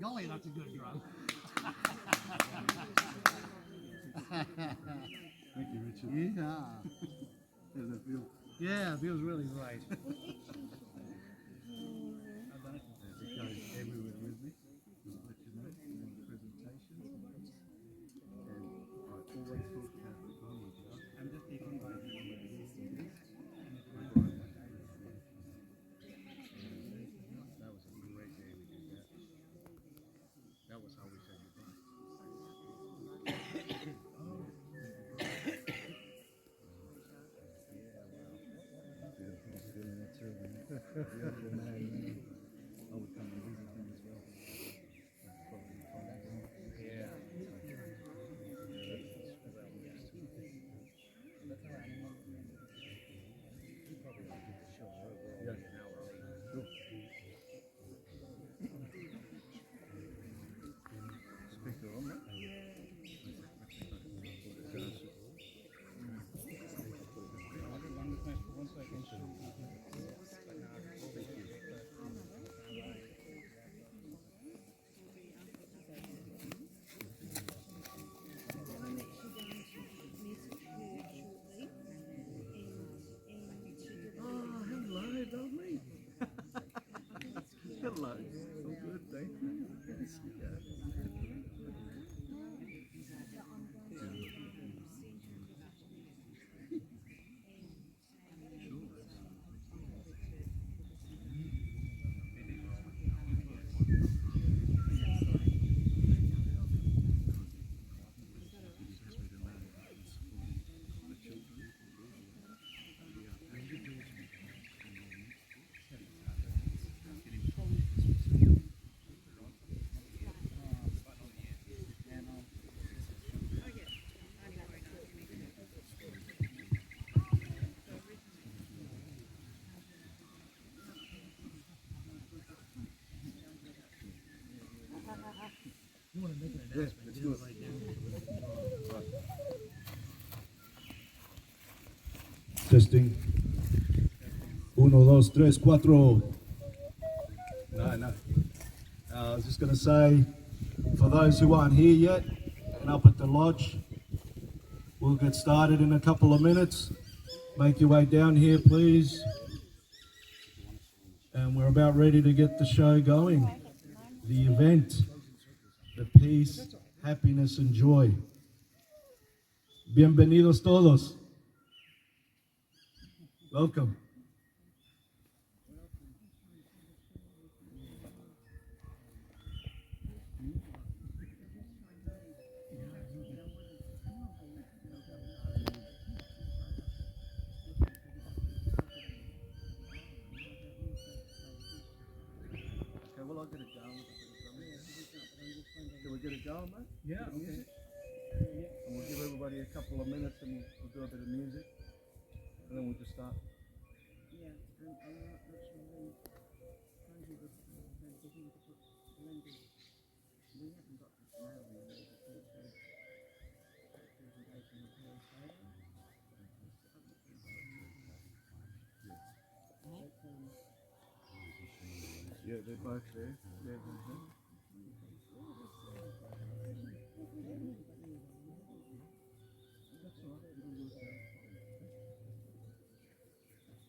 Golly, that's a good drug. Thank you, Richard. Yeah. How does that feel? Yeah, it feels really right. It goes everywhere with me. I'll let you know in the presentation. And I always talk about the time with you. I'm just taking my That was a great day we did that. That was how we said goodbye. Feeling that too, man. Beautiful man. I would come and visit him as well. yeah. Yeah. Sure. Speaker on that? Oh, hello, lovely. Hello. I'm good, thank you. Good to see you. Yeah, let's do it. Testing. 1, 2, 3, 4. No. I was just going to say, for those who aren't here yet and up at the lodge, we'll get started in a couple of minutes. Make your way down here, please. And we're about ready to get the show going. The event, the peace, happiness, and joy. Bienvenidos todos. Welcome. Okay, well, I'll get it going. Can we get it going, mate? Yeah, okay. Music? And we'll give everybody a couple of minutes and we'll do a bit of music. And then we'll just start. Yeah, they're both there. Yeah, that's all right.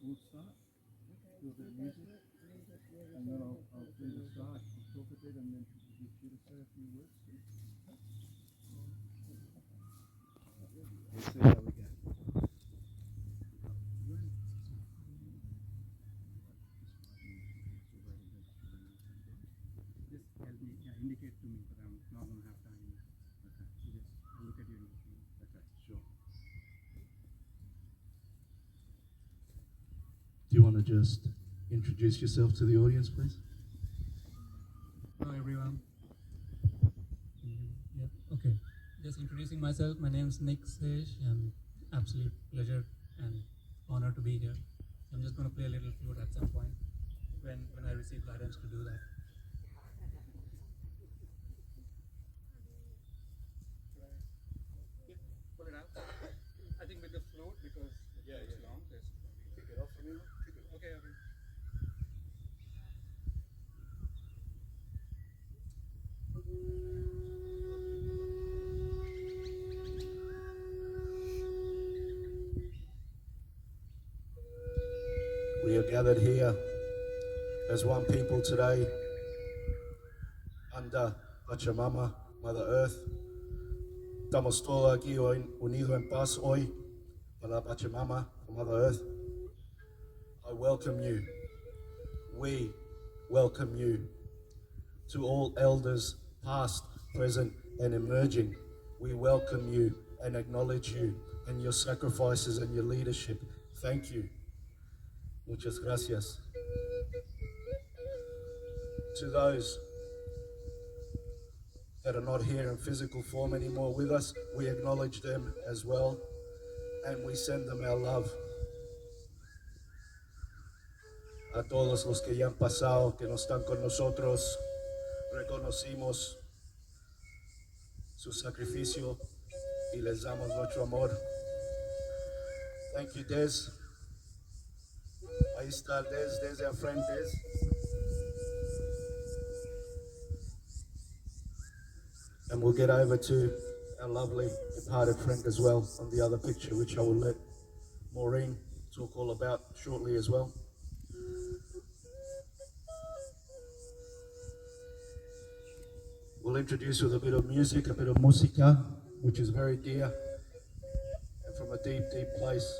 We'll start. Do a bit of music. And then I'll do the start. We'll talk a bit and then get you to say a few words. We'll see how we go. Just help me, indicate to me, but I'm not going to have time. Okay. Just look at your screen. Okay, sure. Do you want to just introduce yourself to the audience, please? Hello everyone. Yeah, okay. Just introducing myself. My name is Nick Sesh and absolute pleasure and honor to be here. I'm just going to play a little flute at some point when I receive guidance to do that. Pull it out. I think with the flute because it's long. Kick it off for me. Okay. We are gathered here as one people today under Pachamama, Mother Earth. Estamos todos aquí hoy unidos en paz hoy para Pachamama, Mother Earth. I welcome you. We welcome you. To all elders, past, present, and emerging, we welcome you and acknowledge you and your sacrifices and your leadership. Thank you. Muchas gracias. To those that are not here in physical form anymore with us, we acknowledge them as well, and we send them our love. A todos los que ya han pasado, que no están con nosotros, reconocimos su sacrificio y les damos nuestro amor. Thank you, Des. Ahí está Des, our friend Des. And we'll get over to our lovely departed friend as well on the other picture, which I will let Maureen talk all about shortly as well. We'll introduce with a bit of music, a bit of música, which is very dear and from a deep, deep place.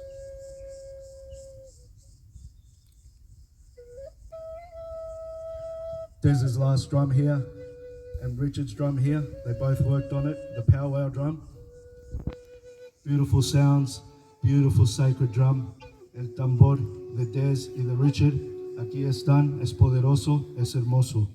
Des's last drum here and Richard's drum here, they both worked on it, the powwow drum. Beautiful sounds, beautiful sacred drum. El tambor de Des y de Richard, aquí están, es poderoso, es hermoso.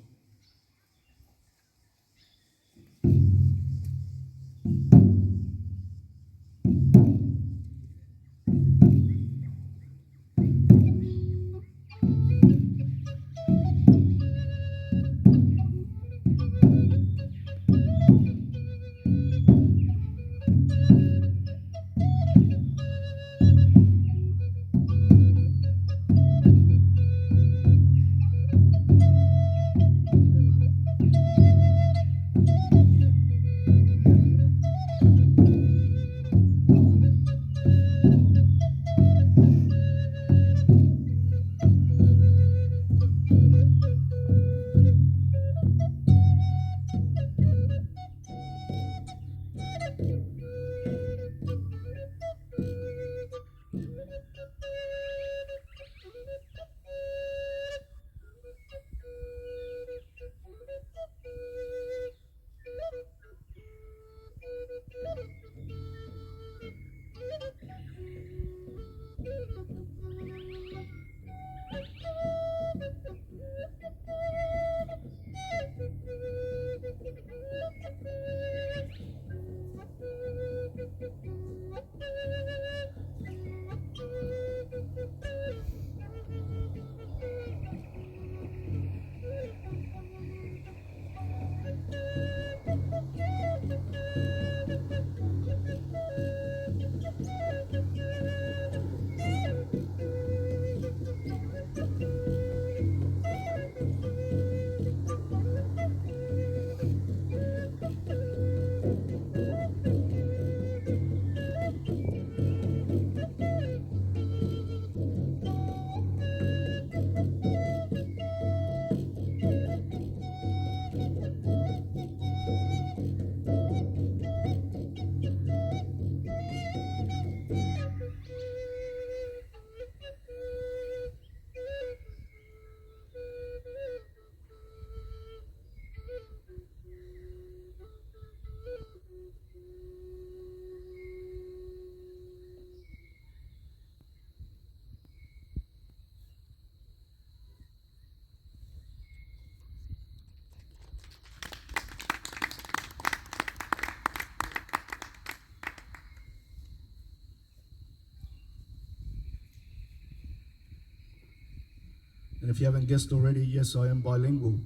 And if you haven't guessed already, yes, I am bilingual.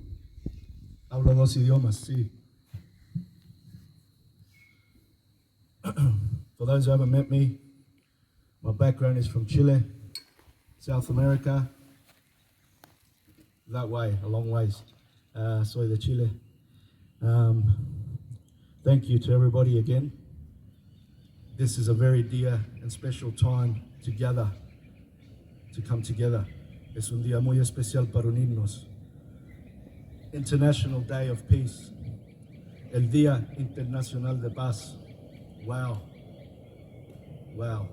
Hablo dos idiomas, sí. For those who haven't met me, my background is from Chile, South America, that way, a long ways. Soy de Chile. Thank you to everybody again. This is a very dear and special time to gather, to come together. Es un día muy especial para unirnos. International Day of Peace. El Día Internacional de Paz. Wow. Wow.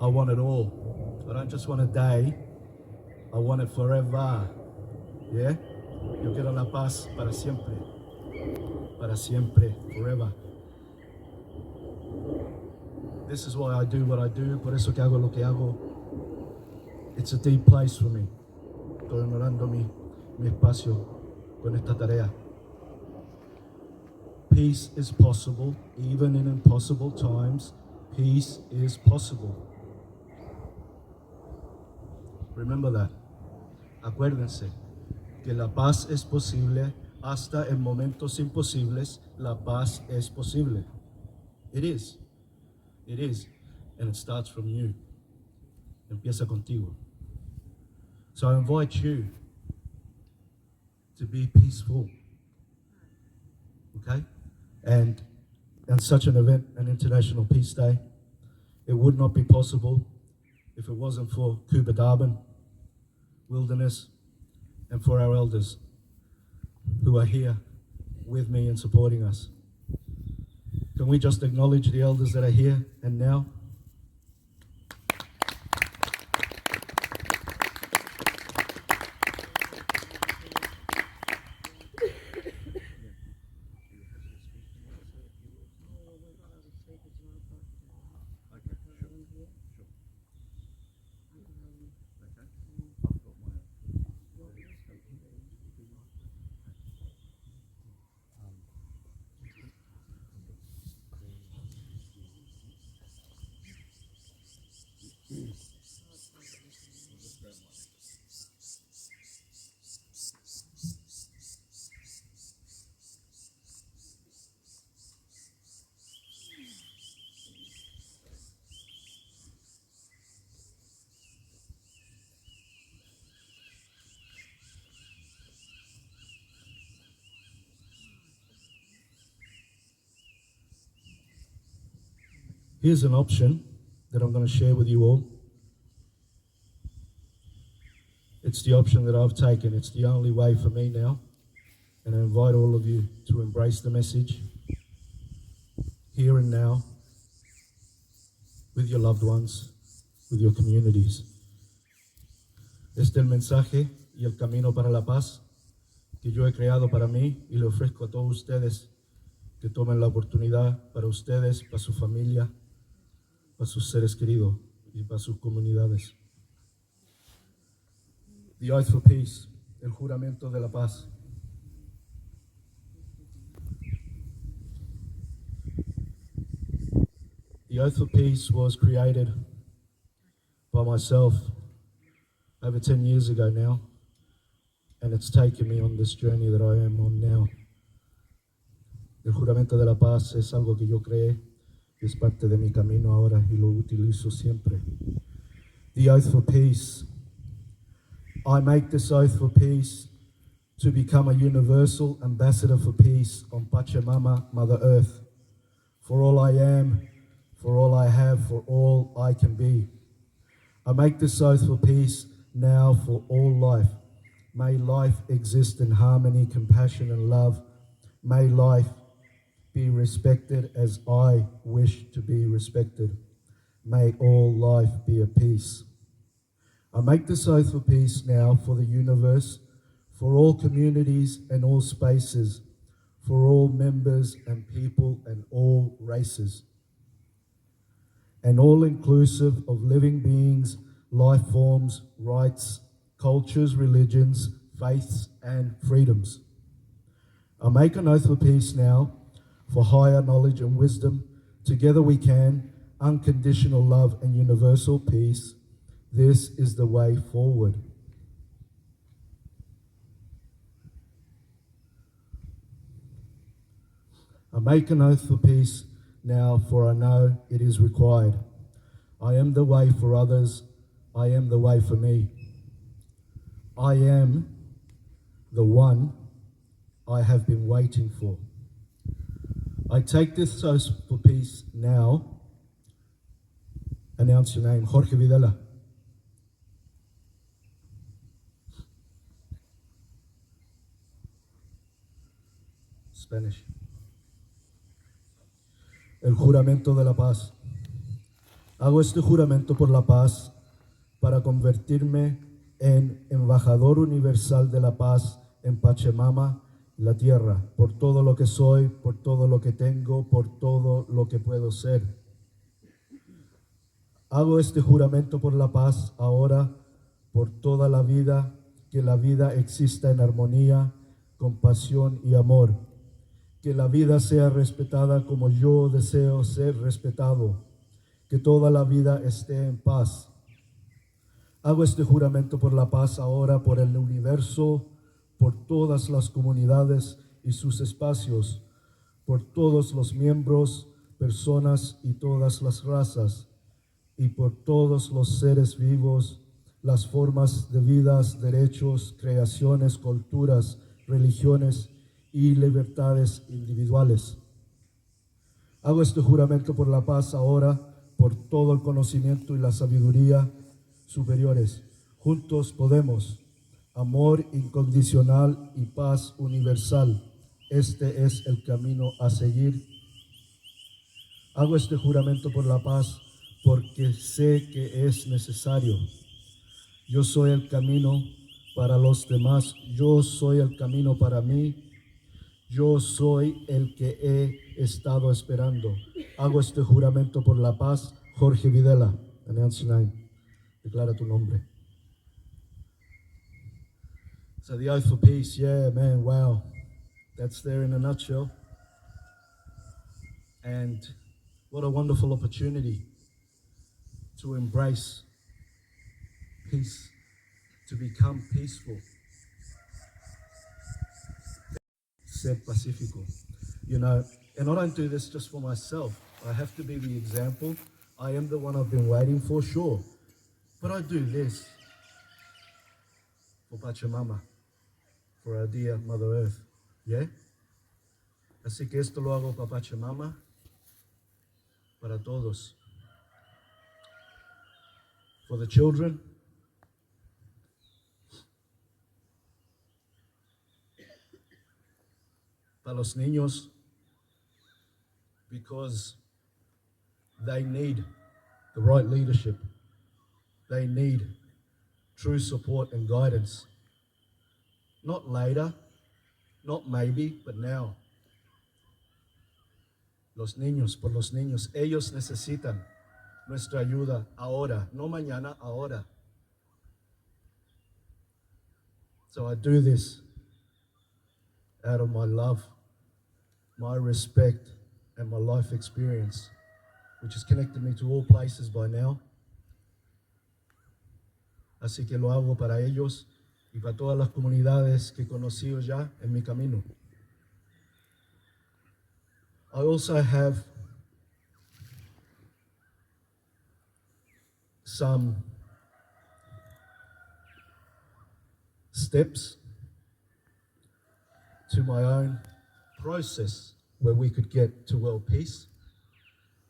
I want it all. I don't just want a day. I want it forever. Yeah? Yo quiero la paz para siempre. Para siempre. Forever. This is why I do what I do. Por eso que hago lo que hago. It's a deep place for me. Estoy honorando mi espacio con esta tarea. Peace is possible, even in impossible times. Peace is possible. Remember that. Acuérdense que la paz es posible hasta en momentos imposibles. La paz es posible. It is. It is. And it starts from you. Empieza contigo. So I invite you to be peaceful. Okay? And such an event, an International Peace Day, it would not be possible if it wasn't for Kupidabin, Wilderness, and for our elders who are here with me and supporting us. Can we just acknowledge the elders that are here and now? Here's an option that I'm going to share with you all. It's the option that I've taken. It's the only way for me now. And I invite all of you to embrace the message here and now with your loved ones, with your communities. Este es el mensaje y el camino para la paz que yo he creado para mí y le ofrezco a todos ustedes que tomen la oportunidad para ustedes, para su familia, para sus seres queridos y para sus comunidades. The oath for peace, el juramento de la paz. The oath for peace was created by myself over 10 years ago now, and it's taken me on this journey that I am on now. El juramento de la paz es algo que yo creé. Es parte de mi camino ahora y lo utilizo siempre. The oath for peace. I make this oath for peace to become a universal ambassador for peace on Pachamama, Mother Earth. For all I am, for all I have, for all I can be. I make this oath for peace now for all life. May life exist in harmony, compassion, and love. May life be respected as I wish to be respected. May all life be at peace. I make this oath for peace now for the universe, for all communities and all spaces, for all members and people and all races, and all inclusive of living beings, life forms, rights, cultures, religions, faiths, and freedoms. I make an oath for peace now for higher knowledge and wisdom. Together we can, unconditional love and universal peace. This is the way forward. I make an oath for peace now, for I know it is required. I am the way for others. I am the way for me. I am the one I have been waiting for. I take this oath for peace now. Announce your name, Jorge Videla. Spanish. El juramento de la paz. Hago este juramento por la paz para convertirme en embajador universal de la paz en Pachamama, la tierra, por todo lo que soy, por todo lo que tengo, por todo lo que puedo ser. Hago este juramento por la paz ahora, por toda la vida, que la vida exista en armonía, compasión y amor. Que la vida sea respetada como yo deseo ser respetado. Que toda la vida esté en paz. Hago este juramento por la paz ahora, por el universo, por todas las comunidades y sus espacios, por todos los miembros, personas y todas las razas, y por todos los seres vivos, las formas de vidas, derechos, creaciones, culturas, religiones y libertades individuales. Hago este juramento por la paz ahora, por todo el conocimiento y la sabiduría superiores. Juntos podemos. Amor incondicional y paz universal. Este es el camino a seguir. Hago este juramento por la paz porque sé que es necesario. Yo soy el camino para los demás. Yo soy el camino para mí. Yo soy el que he estado esperando. Hago este juramento por la paz. Jorge Videla, Internacional. Declara tu nombre. So the oath for peace, yeah, man, wow. That's there in a nutshell. And what a wonderful opportunity to embrace peace, to become peaceful. Ser pacífico. You know, and I don't do this just for myself. I have to be the example. I am the one I've been waiting for, sure. But I do this for Pachamama, for our dear Mother Earth. Yeah? Así que esto lo hago para Pachamama, para todos. For the children, para los niños, because they need the right leadership. They need true support and guidance. Not later, not maybe, but now. Los niños, por los niños, ellos necesitan nuestra ayuda ahora, no mañana, ahora. So I do this out of my love, my respect, and my life experience, which has connected me to all places by now. Así que lo hago para ellos y para todas las comunidades que he conocido ya en mi camino. I also have some steps to my own process where we could get to world peace,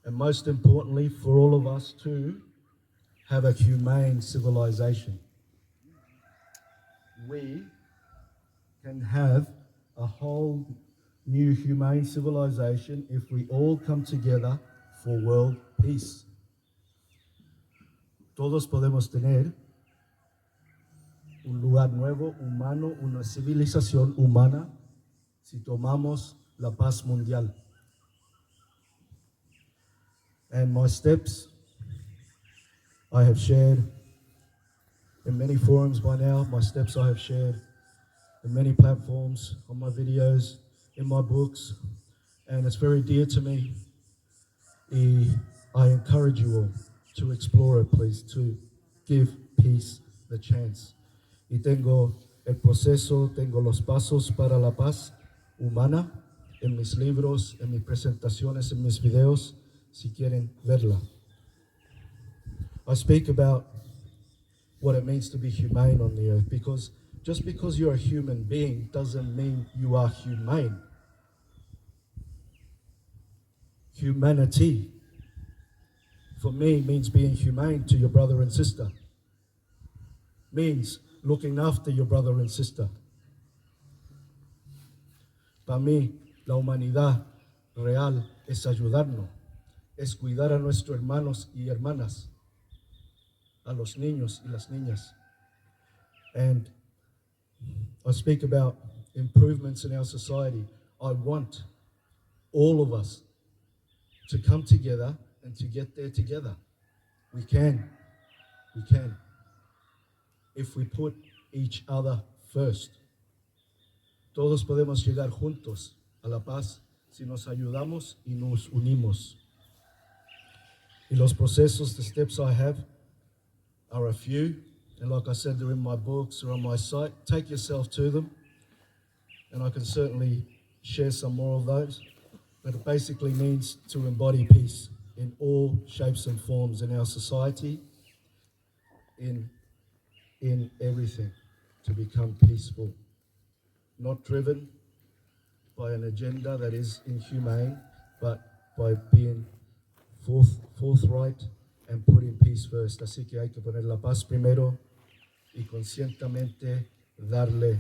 and most importantly for all of us to have a humane civilization. We can have a whole new humane civilization if we all come together for world peace. Todos podemos tener un lugar nuevo, humano, una civilización humana, si tomamos la paz mundial. And my steps I have shared in many forums by now. My steps I have shared in many platforms, on my videos, in my books, and it's very dear to me. I encourage you all to explore it, please, to give peace the chance. Y tengo el proceso, tengo los pasos para la paz humana en mis libros, en mis presentaciones, en mis videos, si quieren verla. I speak about what it means to be humane on the earth, because just because you're a human being doesn't mean you are humane. Humanity, for me, means being humane to your brother and sister. Means looking after your brother and sister. Para mí, La humanidad real es ayudarnos, es cuidar a nuestros hermanos y hermanas, a los niños y las niñas. And I speak about improvements in our society. I want all of us to come together and to get there together. We can. If we put each other first. Todos podemos llegar juntos a la paz si nos ayudamos y nos unimos. Y los procesos, the steps I have are a few. And like I said, they're in my books or on my site. Take yourself to them. And I can certainly share some more of those. But it basically means to embody peace in all shapes and forms in our society, in everything, to become peaceful. Not driven by an agenda that is inhumane, but by being forthright and putting peace first. Así que hay que poner la paz primero y conscientemente darle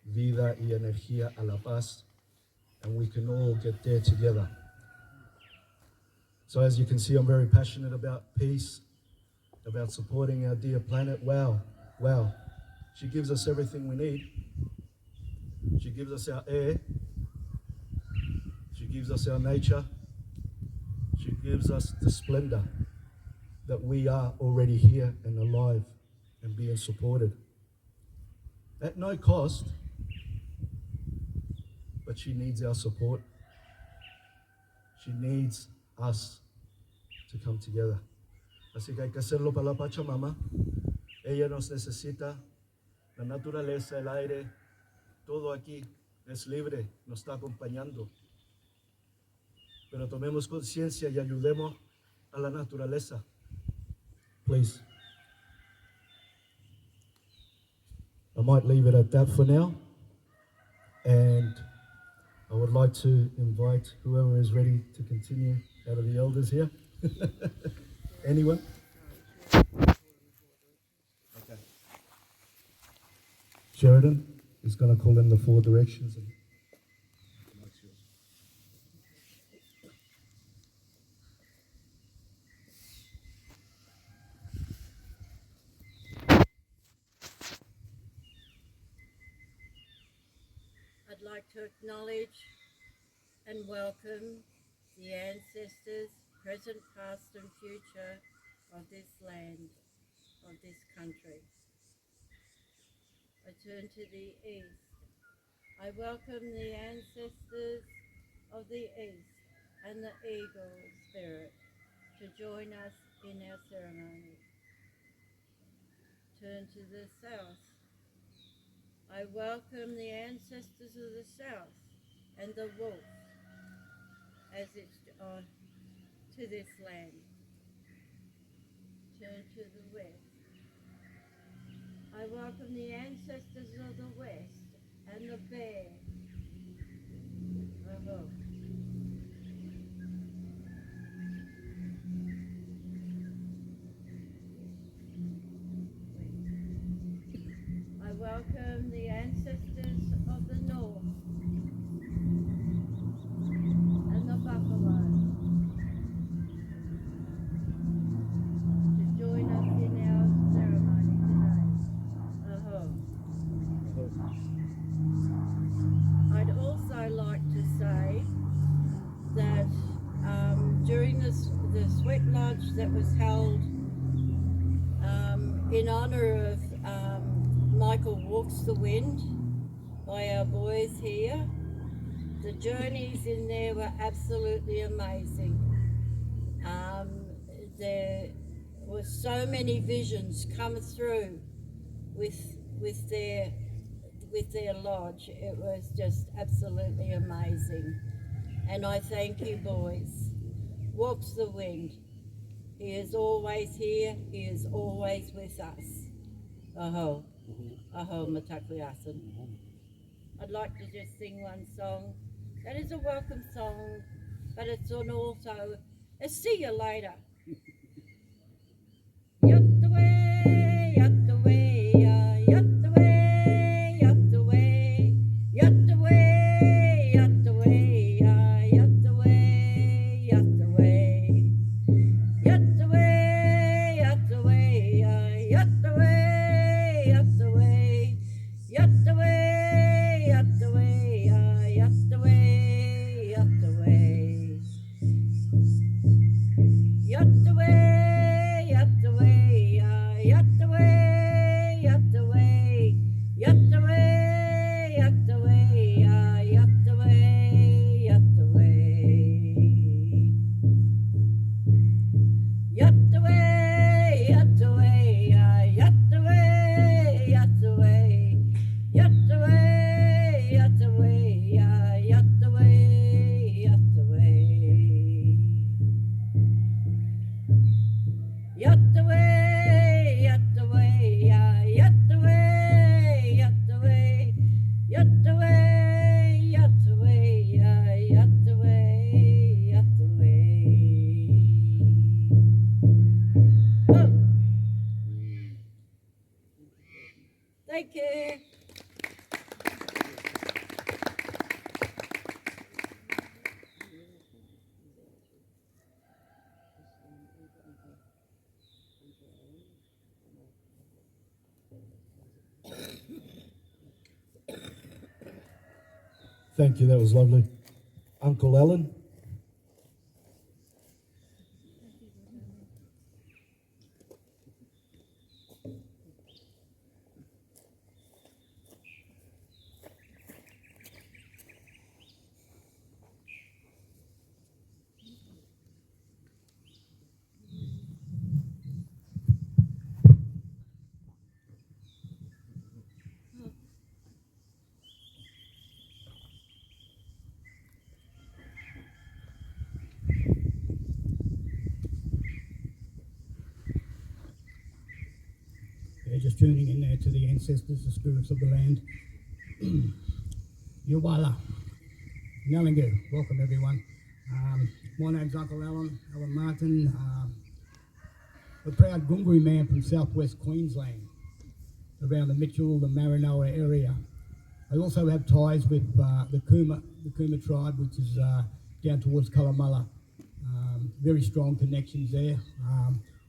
vida y energía a la paz, and we can all get there together. So as you can see, I'm very passionate about peace, about supporting our dear planet. Wow. She gives us everything we need. She gives us our air. She gives us our nature. She gives us the splendor that we are already here and alive and being supported. At no cost, but she needs our support. She needs us to come together. Así que hay que hacerlo para la Pachamama. Ella nos necesita. La naturaleza, el aire, todo aquí es libre, nos está acompañando. Pero tomemos conciencia y ayudemos a la naturaleza. Please. I might leave it at that for now. And I would like to invite whoever is ready to continue out of the elders here. Anyone? Okay. Sheridan is going to call in the 4 directions. I'd like to acknowledge and welcome the ancestors, present, past and future of this land, of this country. I turn to the east. I welcome the ancestors of the east and the eagle spirit to join us in our ceremony. Turn to the south. I welcome the ancestors of the south and the wolf as it's to this land. Turn to the west. I welcome the ancestors of the west and the bear. I welcome the ancestors of the north and the buffalo to join us in our ceremony today. I'd also like to say that during the sweat lodge that was held in honour of Michael Walks the Wind by our boys here, the journeys in there were absolutely amazing. There were so many visions come through with their lodge. It was just absolutely amazing. And I thank you, boys. Walks the Wind. He is always here. He is always with us. Aho. Aho Matakuyasan. I'd like to just sing one song. That is a welcome song, but it's also a see you later. Yacht away, yacht away, yacht away, yacht away, yacht away, yacht away. Thank you, that was lovely. Uncle Alan? They're just tuning in there to the ancestors, the spirits of the land. Yawala, Nellingu, welcome everyone. My name's Uncle Alan Martin, a proud Gungri man from southwest Queensland, around the Mitchell, the Maranoa area. I also have ties with the Kuma tribe, which is down towards Colomulla. Very strong connections there,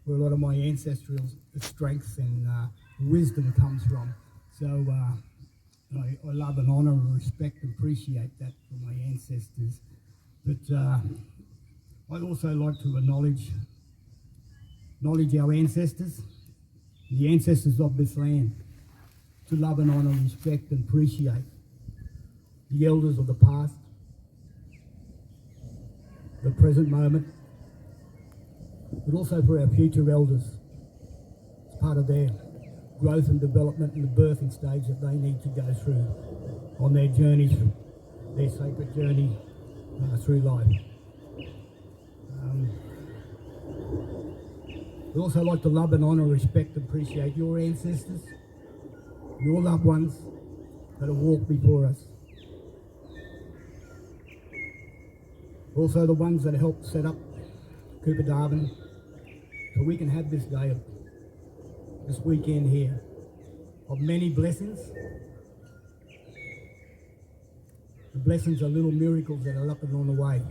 where a lot of my ancestral strength and wisdom comes from. So I love and honour and respect and appreciate that from my ancestors. But I'd also like to acknowledge our ancestors, the ancestors of this land, to love and honour, respect and appreciate the elders of the past, the present moment, but also for our future elders. It's part of their growth and development and the birthing stage that they need to go through on their journey, their sacred journey through life. We also like to love and honour, respect and appreciate your ancestors, your loved ones that have walked before us. Also the ones that helped set up Kupidabin, so we can have this day, this weekend here, of many blessings. The blessings are little miracles that are up and on the way.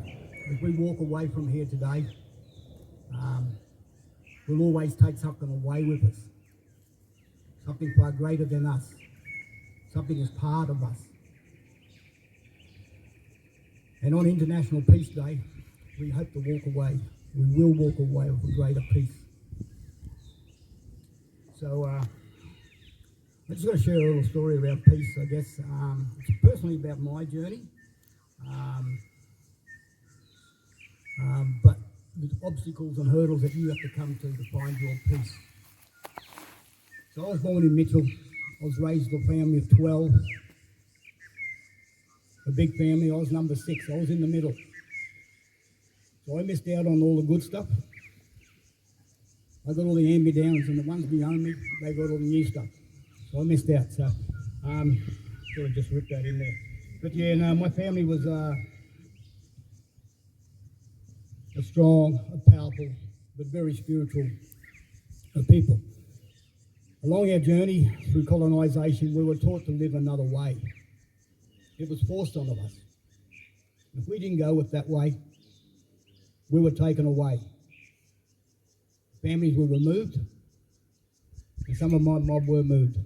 If we walk away from here today, we'll always take something away with us. Something far greater than us. Something as part of us. And on International Peace Day, we hope to walk away. We will walk away with a greater peace. So I'm just going to share a little story around peace, I guess. It's personally about my journey. But the obstacles and hurdles that you have to come to find your peace. So I was born in Mitchell. I was raised in a family of 12. A big family. I was number 6. I was in the middle. So I missed out on all the good stuff. I got all the hand-me-downs, and the ones behind me, they got all the new stuff. So I missed out. So sort of just ripped that in there. But yeah, no, my family was a strong, a powerful, but very spiritual people. Along our journey through colonisation, we were taught to live another way. It was forced onto us. If we didn't go with that way, we were taken away. Families were removed, and some of my mob were moved,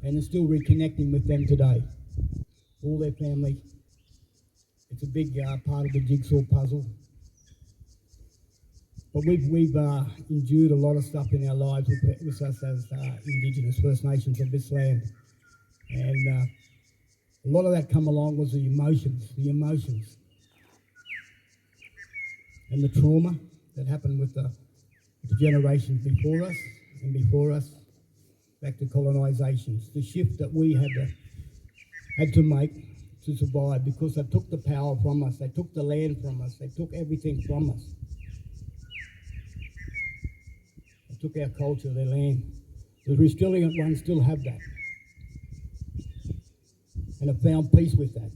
and are still reconnecting with them today. All their family. It's a big part of the jigsaw puzzle. But we've endured a lot of stuff in our lives with us as Indigenous First Nations of this land. And a lot of that come along was the emotions and the trauma that happened with the generations before us, back to colonisations. The shift that we had to make to survive, because they took the power from us, they took the land from us, they took everything from us. They took our culture, their land. The resilient ones still have that, and have found peace with that,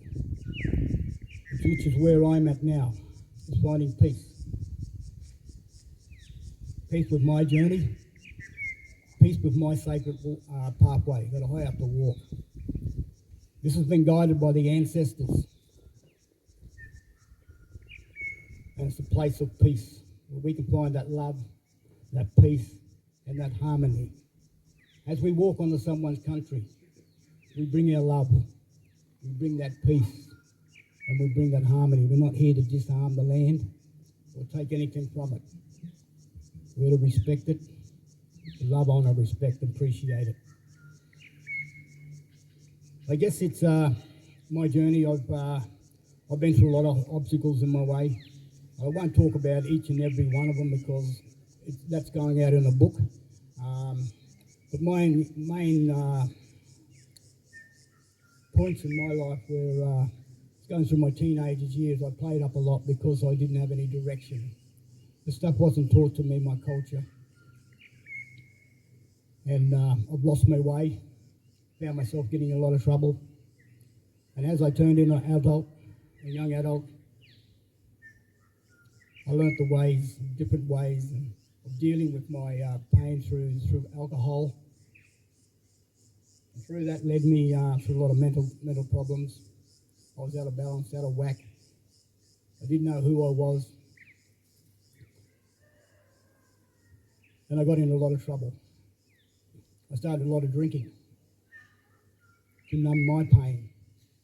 which is where I'm at now, is finding peace. Peace with my journey, peace with my sacred pathway that I have to walk. This has been guided by the ancestors, and it's a place of peace where we can find that love, that peace, and that harmony. As we walk onto someone's country, we bring our love, we bring that peace, and we bring that harmony. We're not here to disarm the land or take anything from it. We're to respect it, to love, honour, respect, appreciate it. I guess it's my journey. I've been through a lot of obstacles in my way. I won't talk about each and every one of them because that's going out in a book. But my main points in my life were going through my teenagers years. I played up a lot because I didn't have any direction. The stuff wasn't taught to me, my culture. And I've lost my way, found myself getting in a lot of trouble. And as I turned into a young adult, I learnt the ways, different ways of dealing with my pain through alcohol. And through that led me through a lot of mental problems. I was out of balance, out of whack. I didn't know who I was. And I got into a lot of trouble. I started a lot of drinking to numb my pain,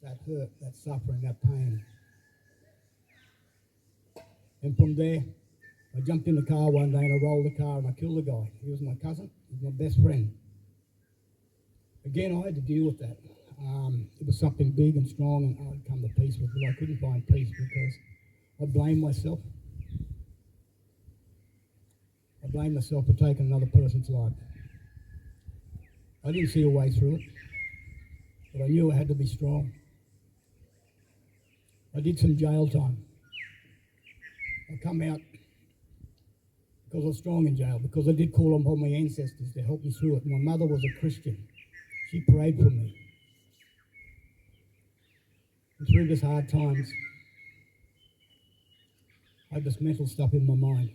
that hurt, that suffering, that pain. And from there, I jumped in the car one day and I rolled the car and I killed a guy. He was my cousin, he was my best friend. Again, I had to deal with that. It was something big and strong and I'd come to peace with it. I couldn't find peace because I blamed myself. I blamed myself for taking another person's life. I didn't see a way through it, but I knew I had to be strong. I did some jail time. I come out because I was strong in jail, because I did call on my ancestors to help me through it. My mother was a Christian. She prayed for me. And through these hard times, I had this mental stuff in my mind.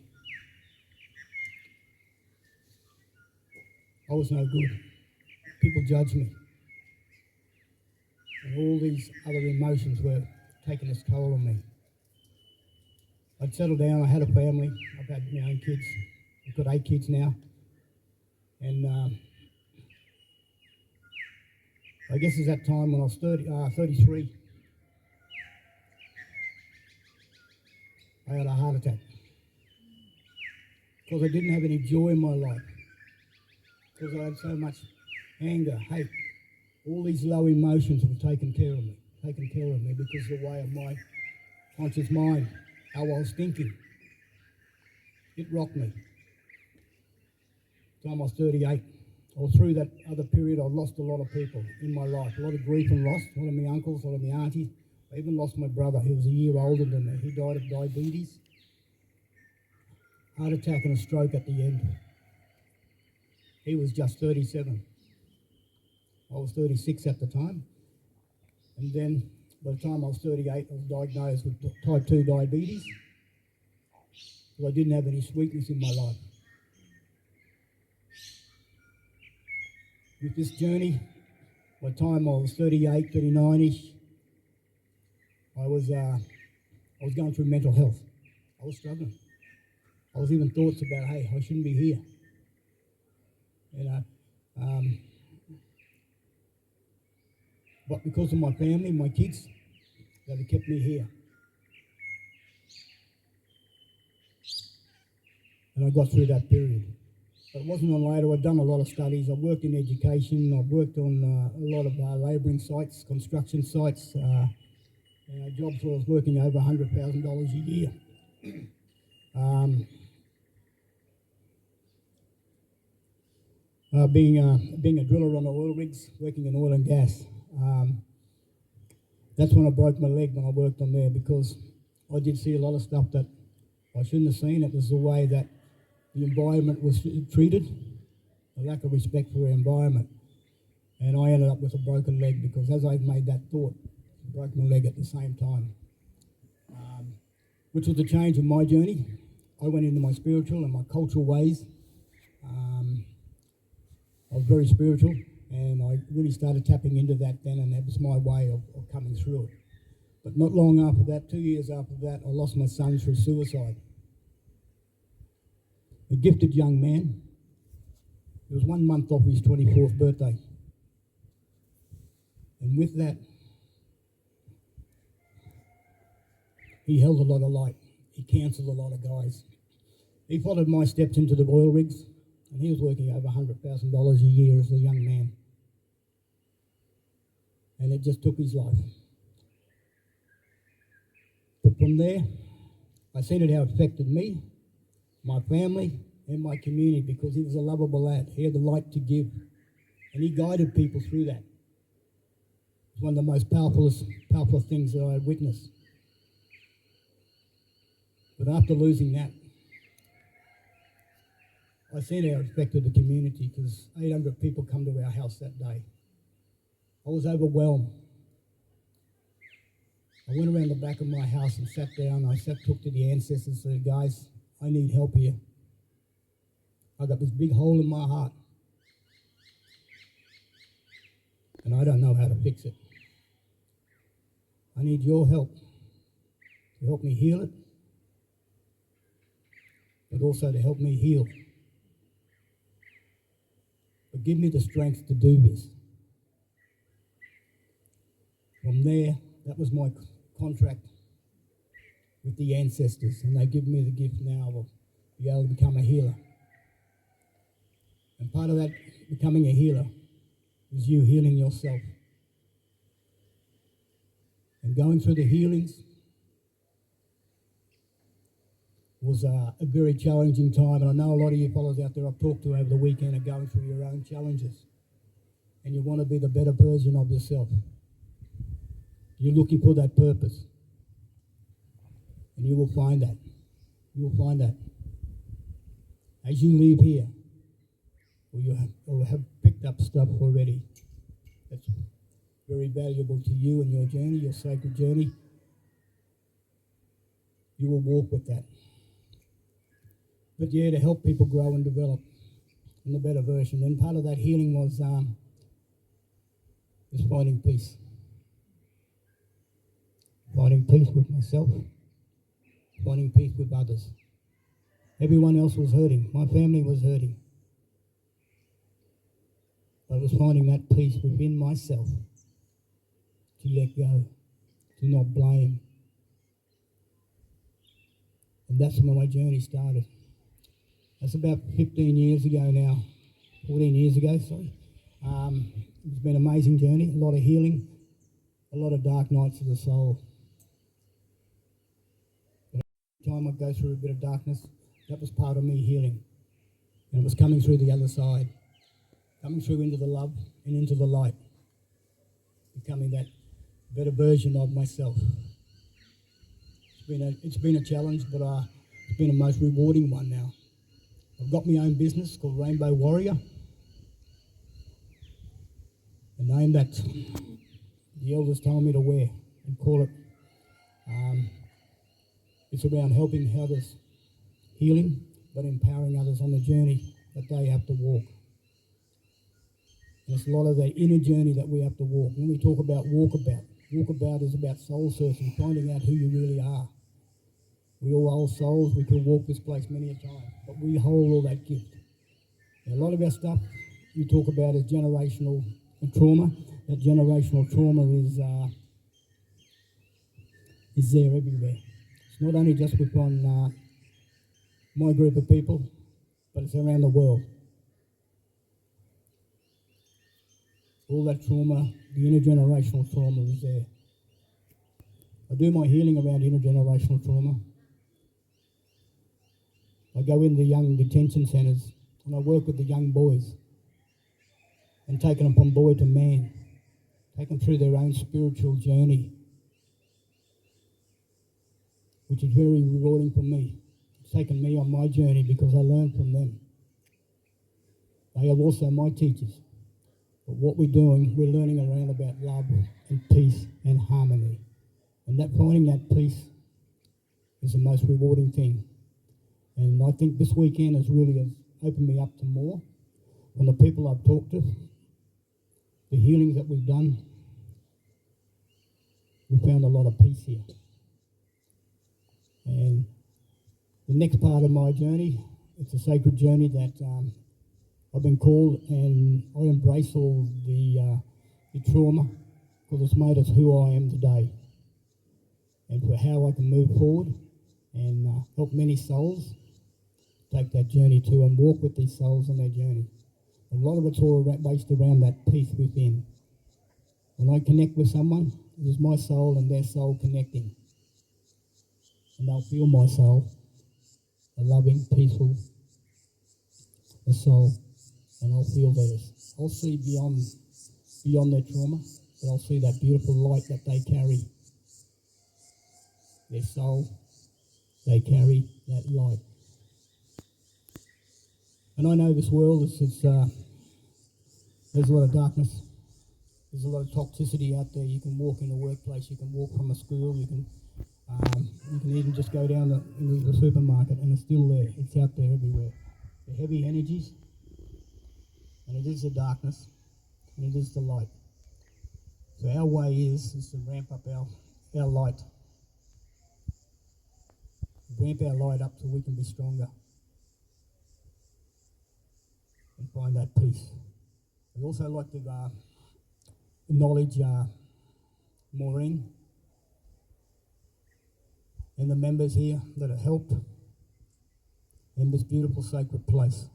I was no good. People judged me. And all these other emotions were taking its toll on me. I'd settled down, I had a family, I've had my own kids. I've got 8 kids now. And I guess it's that time when I was 33, I had a heart attack. Because I didn't have any joy in my life. Because I had so much anger, hate. All these low emotions were taking care of me because of the way of my conscious mind, how I was thinking. It rocked me. Time I was 38. Or through that other period, I lost a lot of people in my life. A lot of grief and loss. A lot of my uncles, a lot of my aunties. I even lost my brother. He was a year older than me. He died of diabetes. Heart attack and a stroke at the end. He was just 37. I was 36 at the time. And then by the time I was 38, I was diagnosed with type 2 diabetes. So I didn't have any sweetness in my life. With this journey, by the time I was 38, 39-ish, I was going through mental health. I was struggling. I was even thoughts about, hey, I shouldn't be here. You know, but because of my family, my kids, that have kept me here. And I got through that period. But it wasn't on later. I'd done a lot of studies. I worked in education. I've worked on a lot of labouring sites, construction sites, jobs where I was working over $100,000 a year. Being a driller on the oil rigs, working in oil and gas. That's when I broke my leg when I worked on there, because I did see a lot of stuff that I shouldn't have seen. It was the way that the environment was treated, a lack of respect for the environment. And I ended up with a broken leg because as I made that thought, I broke my leg at the same time. Which was the change in my journey. I went into my spiritual and my cultural ways. I was very spiritual, and I really started tapping into that then, and that was my way of coming through it. But not long after that, 2 years after that, I lost my son through suicide. A gifted young man. He was 1 month off his 24th birthday. And with that, He held a lot of light. He counselled a lot of guys. He followed my steps into the oil rigs, and he was working over $100,000 a year as a young man. And it just took his life. But from there, I seen it how it affected me, my family, and my community, because he was a lovable lad. He had the light to give, and he guided people through that. It's one of the most powerful things that I had witnessed. But after losing that, I seen how it affected the community, because 800 people come to our house that day. I was overwhelmed. I went around the back of my house and sat down. I took to the ancestors and said, guys, I need help here. I got this big hole in my heart, and I don't know how to fix it. I need your help to help me heal it, but also to help me heal. But give me the strength to do this. From there, that was my contract with the ancestors, and they give me the gift now of be able to become a healer. And part of that becoming a healer is you healing yourself. And going through the healings was a very challenging time, and I know a lot of you fellows out there I've talked to over the weekend are going through your own challenges, and you want to be the better version of yourself. You're looking for that purpose, and you will find that. You will find that. As you leave here, or have picked up stuff already that's very valuable to you and your journey, your sacred journey, you will walk with that. But yeah, to help people grow and develop in the better version. And part of that healing was finding peace. Finding peace with myself, finding peace with others. Everyone else was hurting. My family was hurting. But I was finding that peace within myself to let go, to not blame. And that's when my journey started. That's about 15 years ago now, 14 years ago, sorry. It's been an amazing journey, a lot of healing, a lot of dark nights of the soul. Time I'd go through a bit of darkness, that was part of me healing. And it was coming through the other side, coming through into the love and into the light, becoming that better version of myself. It's been a challenge, but it's been a most rewarding one now. I've got my own business called Rainbow Warrior, a name that the elders told me to wear and call it. It's around helping others, healing, but empowering others on the journey that they have to walk. And it's a lot of the inner journey that we have to walk. When we talk about walkabout is about soul searching, finding out who you really are. We all hold souls, we can walk this place many a time, but we hold all that gift. And a lot of our stuff we talk about is generational trauma. That generational trauma is there everywhere. It's not only just within my group of people, but it's around the world. All that trauma, the intergenerational trauma is there. I do my healing around intergenerational trauma. I go in the young detention centres and I work with the young boys and taking them from boy to man, take them through their own spiritual journey, which is very rewarding for me. It's taken me on my journey because I learned from them. They are also my teachers. But what we're doing, we're learning around about love and peace and harmony. And that finding that peace is the most rewarding thing. And I think this weekend has really opened me up to more. From the people I've talked to, the healings that we've done, we found a lot of peace here. And the next part of my journey, it's a sacred journey that I've been called, and I embrace all the trauma because it's made us who I am today. and for how I can move forward and help many souls take that journey too and walk with these souls on their journey. A lot of it's all based around that peace within. When I connect with someone, it is my soul and their soul connecting. And they'll feel my soul, a loving, peaceful soul, and I'll feel theirs. I'll see beyond their trauma, but I'll see that beautiful light that they carry. Their soul, they carry that light. And I know this world there's a lot of darkness. There's a lot of toxicity out there. You can walk in the workplace, you can walk from a school, you can even just go down into the supermarket and it's still there. It's out there everywhere. The heavy energies, and it is the darkness, and it is the light. So our way is to ramp up our light. Ramp our light up so we can be stronger and find that peace. I'd also like to acknowledge Maureen and the members here that have helped in this beautiful sacred place.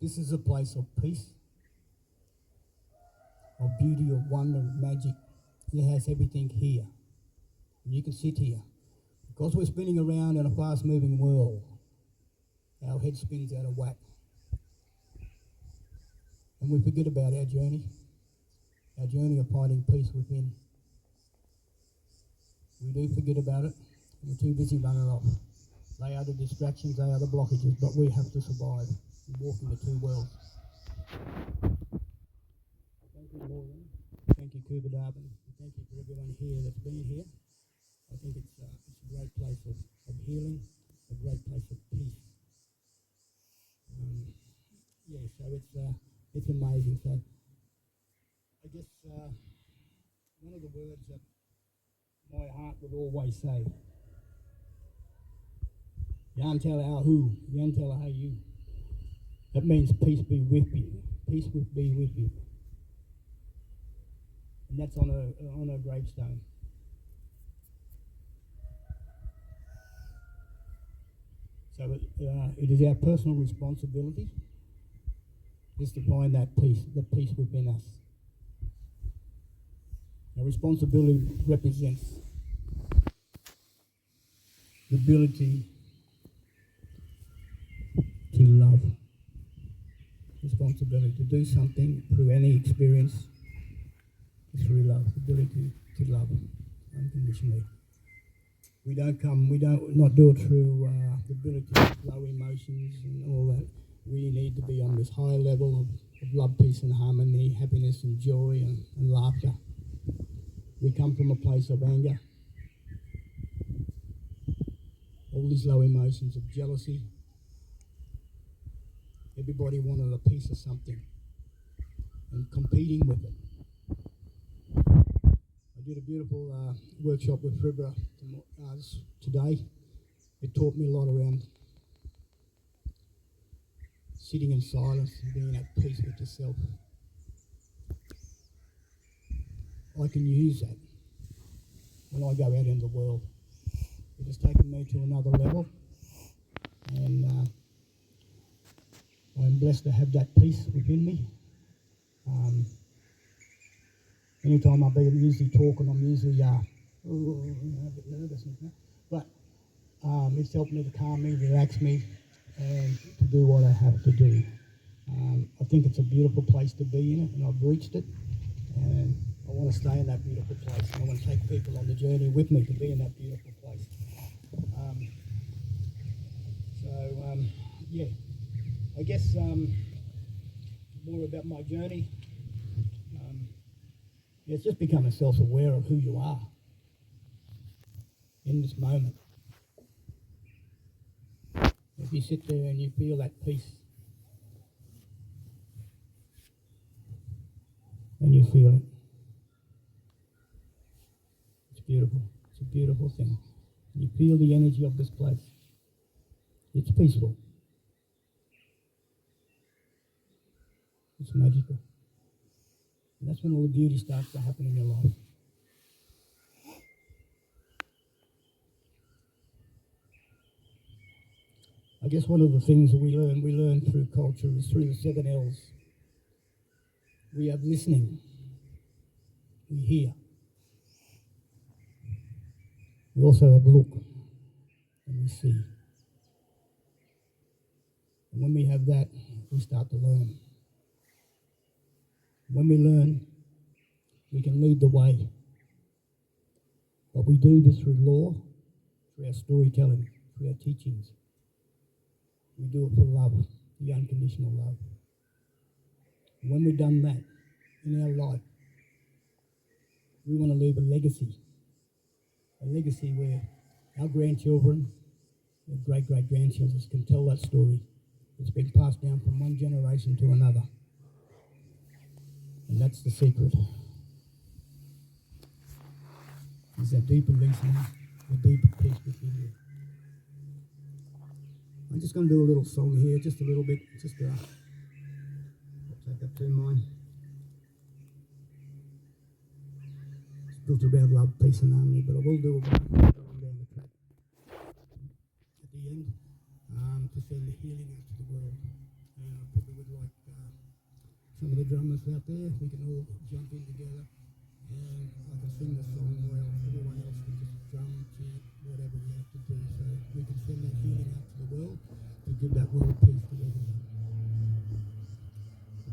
This is a place of peace, of beauty, of wonder, of magic. It has everything here. And you can sit here. Because we're spinning around in a fast-moving world, our head spins out of whack. And we forget about our journey of finding peace within. We do forget about it, and we're too busy running off. They are the distractions, they are the blockages, but we have to survive and walk in the two worlds. Thank you, Maureen. Thank you, Kupidabin. Thank you for everyone here that's been here. I think it's a great place of healing, a great place of peace. So it's amazing. So I guess one of the words that my heart would always say, Yantala who, Yantala you. That means peace be with you. Peace be with you. And that's on a gravestone. So it is our personal responsibility just to find that peace, the peace within us. Our responsibility represents the ability to love. Responsibility to do something through any experience is through love. The ability to love unconditionally. We don't not do it through the ability to flow emotions and all that. We need to be on this higher level of love, peace and harmony, happiness and joy and laughter. We come from a place of anger. All these low emotions of jealousy. Everybody wanted a piece of something and competing with it. I did a beautiful workshop with Fribra today. It taught me a lot around sitting in silence and being at peace with yourself. I can use that when I go out in the world. It has taken me to another level, and I'm blessed to have that peace within me. Anytime I've been usually talking, I'm usually a bit nervous, but it's helped me to calm me, relax me, and to do what I have to do. I think it's a beautiful place to be in it, and I've reached it, and I want to stay in that beautiful place. And I want to take people on the journey with me to be in that beautiful place. I guess more about my journey. It's just becoming self-aware of who you are in this moment. If you sit there and you feel that peace, and you feel it, it's beautiful. It's a beautiful thing. You feel the energy of this place. It's peaceful. It's magical. And that's when all the beauty starts to happen in your life. I guess one of the things that we learn through culture is through the 7 L's. We have listening, we hear. We also have look, and we see. And when we have that, we start to learn. When we learn, we can lead the way. But we do this through law, through our storytelling, through our teachings. We do it for love, the unconditional love. And when we've done that in our life, we want to leave a legacy where our grandchildren, our great-great-grandchildren can tell that story. It's been passed down from one generation to another. And that's the secret. Is that deeper listening, the deeper peace within you. I'm just going to do a little song here, just a little bit, just take up 2 mine. It's built around love, peace and harmony, but I will do a one down the track at the end to send the healing out to the world. And I probably would like some of the drummers out there, we can all jump in together and I can sing the song while everyone else can just drum, chant, whatever we have to do, so we can send that healing out to the world to give that world peace to everyone.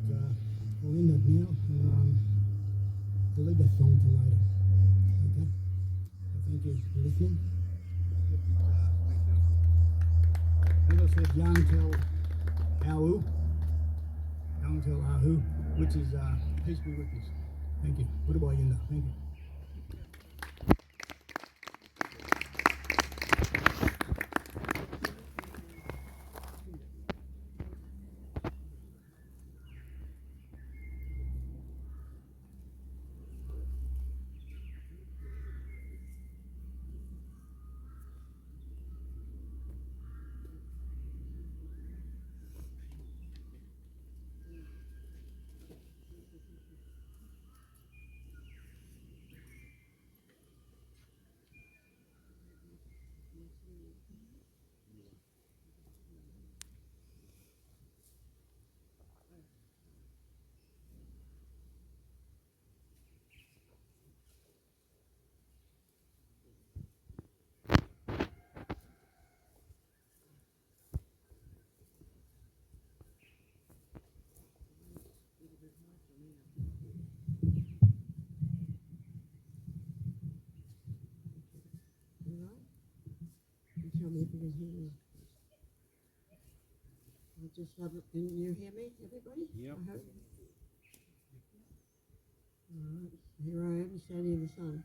But I'll end that now and I'll leave that song till later. Okay? So thank you for listening. As I said, Young Tell Ahu, which is peace be with you. Thank you. Goodbye, Yinda. Thank you. Tell me if you can hear me. I just love it. Can you hear me, everybody? Yep. I hope. Alright, here I am standing in the sun.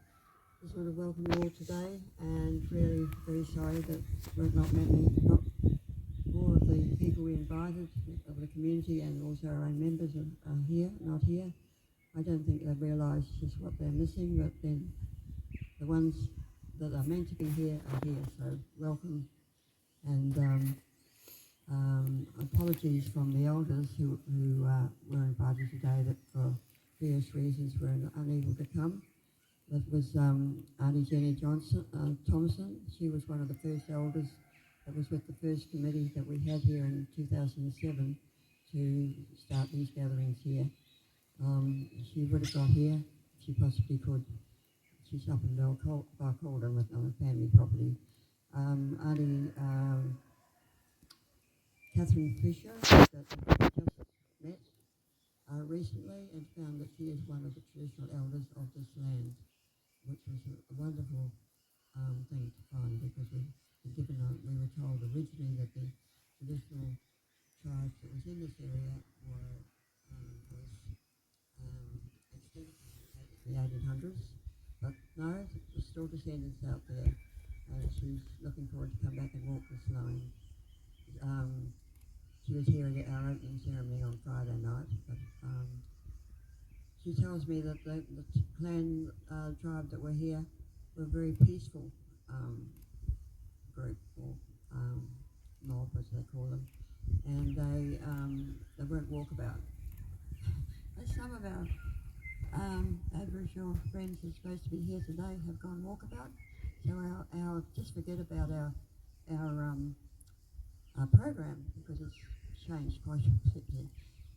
Just want to welcome you all today and really very sorry that not more of the people we invited of the community and also our own members are here, not here. I don't think they realise just what they're missing, but then the ones that are meant to be here are here, so welcome. And apologies from the elders who were invited today that for various reasons were unable to come. That was Auntie Jenny Thompson. She was one of the first elders that was with the first committee that we had here in 2007 to start these gatherings here. She would have got here if she possibly could. She's up in Barcaldine on a family property. Auntie Catherine Fisher, that we just met recently and found that she is one of the traditional elders of this land, which was a wonderful thing to find because we were told originally that the traditional tribes that was in this area was extinct in the 1800s. But no, there's still descendants out there, and she's looking forward to come back and walk this line. She was here at our opening ceremony on Friday night, but she tells me that the clan tribe that were here were a very peaceful group, or mob as they call them, and they weren't walkabout. Some of our Aboriginal friends who are supposed to be here today have gone walkabout, so our just forget about our program because it's changed quite a bit.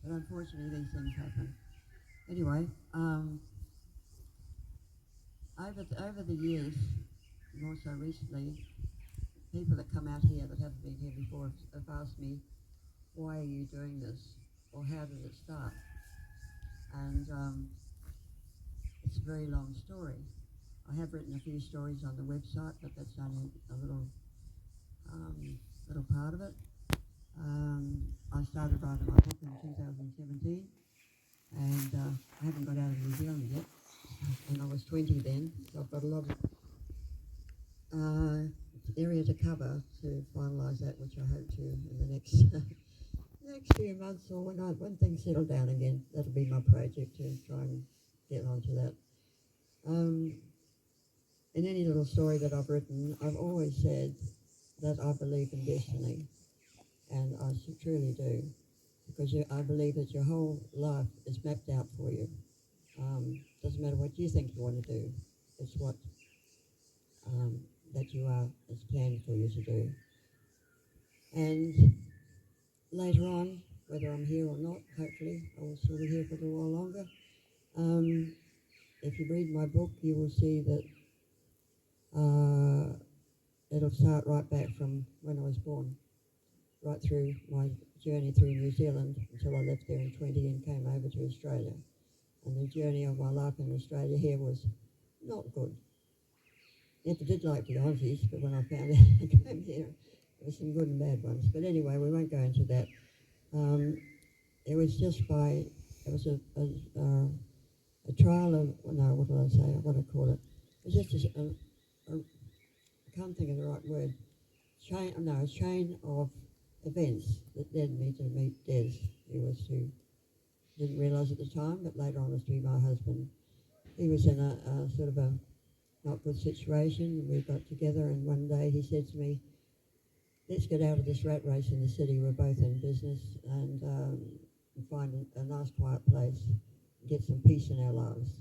But unfortunately, these things happen. Anyway, over the years, and also recently, people that come out here that haven't been here before have asked me, why are you doing this? Or how did it start? And it's a very long story. I have written a few stories on the website, but that's only a little part of it. I started writing my book in 2017, and I haven't got out of New Zealand yet. And I was 20 then, so I've got a lot of area to cover to finalise that, which I hope to in the next next few months, or when things settle down again. That'll be my project to try and get onto that. In any little story that I've written, I've always said that I believe in destiny, and I truly do, because I believe that your whole life is mapped out for you. Doesn't matter what you think you want to do, it's what that you are is planned for you to do. And later on, whether I'm here or not, hopefully I will still be here for a little while longer. If you read my book, you will see that it'll start right back from when I was born, right through my journey through New Zealand until I left there in 20 and came over to Australia. And the journey of my life in Australia here was not good. Never did like the Aussies, but when I found out I came here, there were some good and bad ones. But anyway, we won't go into that. It was just it was a trial of, no, what did I say? What do I call it? It was just I can't think of the right word. A chain of events that led me to meet Des, didn't realise at the time, but later on was to be my husband. He was in a sort of a not good situation, and we got together, and one day he said to me, let's get out of this rat race in the city. We're both in business, and find a nice quiet place and get some peace in our lives.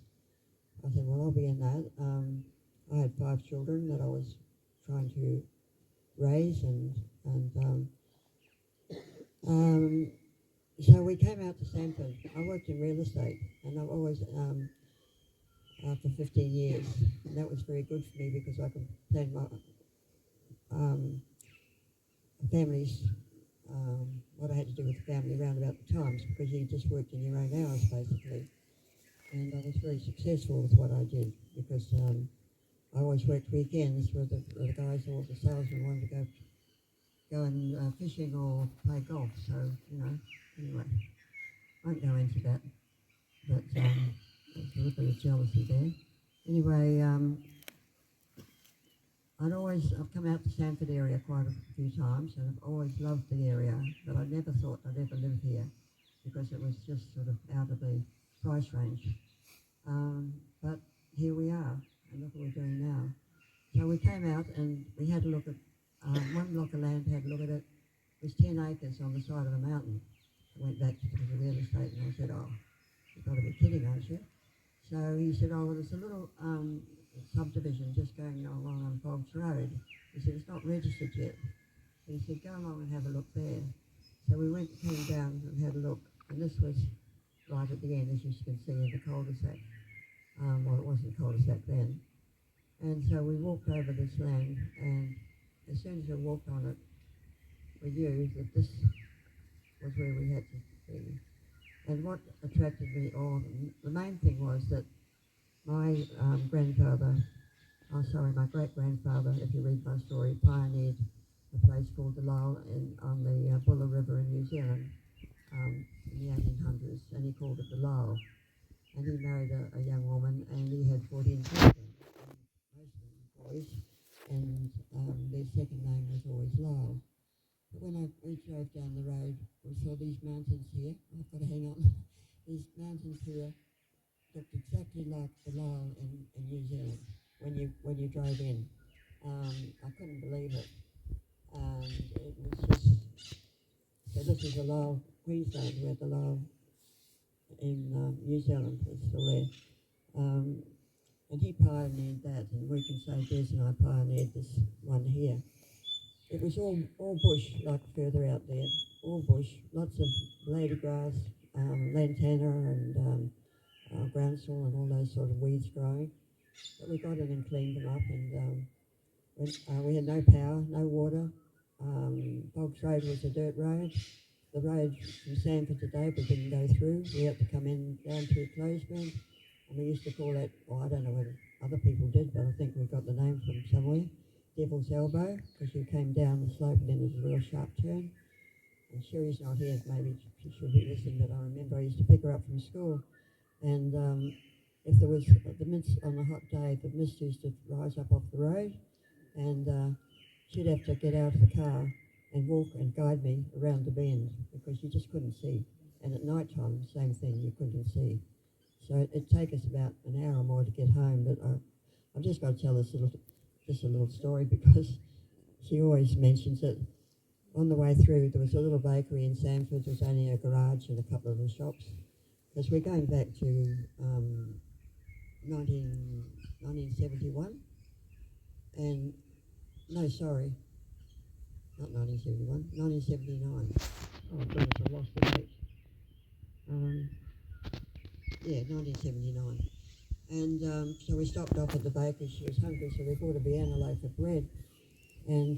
I said, well, I'll be in that. I had 5 children that I was trying to raise, so we came out to Sanford. I worked in real estate, and I've always, for 15 years, and that was very good for me because I could plan my family's, what I had to do with the family around about the times, because you just worked in your own hours, basically. And I was very successful with what I did, because I always worked weekends where the guys or the salesmen wanted to go and fishing or play golf. So, anyway, won't go into that. But there's a little bit of jealousy there. Anyway, I've come out to Sanford area quite a few times, and I've always loved the area, but I never thought I'd ever live here because it was just sort of out of the price range. But here we are, and look what we're doing now. So we came out and we had a look at one block of land, had a look at it. It was 10 acres on the side of a mountain. I went back to the real estate and I said, oh, you've got to be kidding, aren't you? So he said, oh, well, there's a little subdivision just going along on Boggs Road. He said, it's not registered yet. But he said, go along and have a look there. So we came down and had a look, and this was right at the end, as you can see, in the cul-de-sac. Well, it wasn't a cul-de-sac then. And so we walked over this land, and as soon as we walked on it, we knew that this was where we had to be. And what attracted me, or the main thing was that my my great-grandfather, if you read my story, pioneered a place called the Lyle on the Buller River in New Zealand in the 1800s, and he called it the Lyle. And he married a young woman, and he had 14 children, most of them boys, and their second name was always Lyle. But when we drove down the road, we saw these mountains here. I've got to hang on. These mountains here looked exactly like the Lyle in New Zealand when you drove in. I couldn't believe it. It was just, so this is the Lyle, Queensland, where the Lyle in New Zealand is still there. And he pioneered that, and we can say Des and I pioneered this one here. it was all bush, like further out there, all bush, lots of ladygrass, lantana and groundsel and all those sort of weeds growing. But we got in and cleaned them up, and we had no power, no water. Boggs Road was a dirt road. The road from Sanford to Dover didn't go through. We had to come in down through Closeburn, and we used to call that, well, I don't know whether other people did, but I think we got the name from somewhere, Devil's Elbow, because you came down the slope and then there's a real sharp turn. And Sherry's not here, maybe she'll be listening, but I remember I used to pick her up from school, and if there was the mist on a hot day, the mist used to rise up off the road, and she'd have to get out of the car and walk and guide me around the bend because you just couldn't see. And at night time, same thing, you couldn't see. So it'd take us about an hour or more to get home, but I've just got to tell this just a little story because she always mentions it. On the way through, there was a little bakery in Sanford. There was only a garage and a couple of little shops. Because we're going back to 1971, and no, sorry, not 1971, 1979. Oh goodness, I lost the date. Yeah, 1979. And so we stopped off at the bakery. She was hungry, so we bought a Vienna loaf of bread. And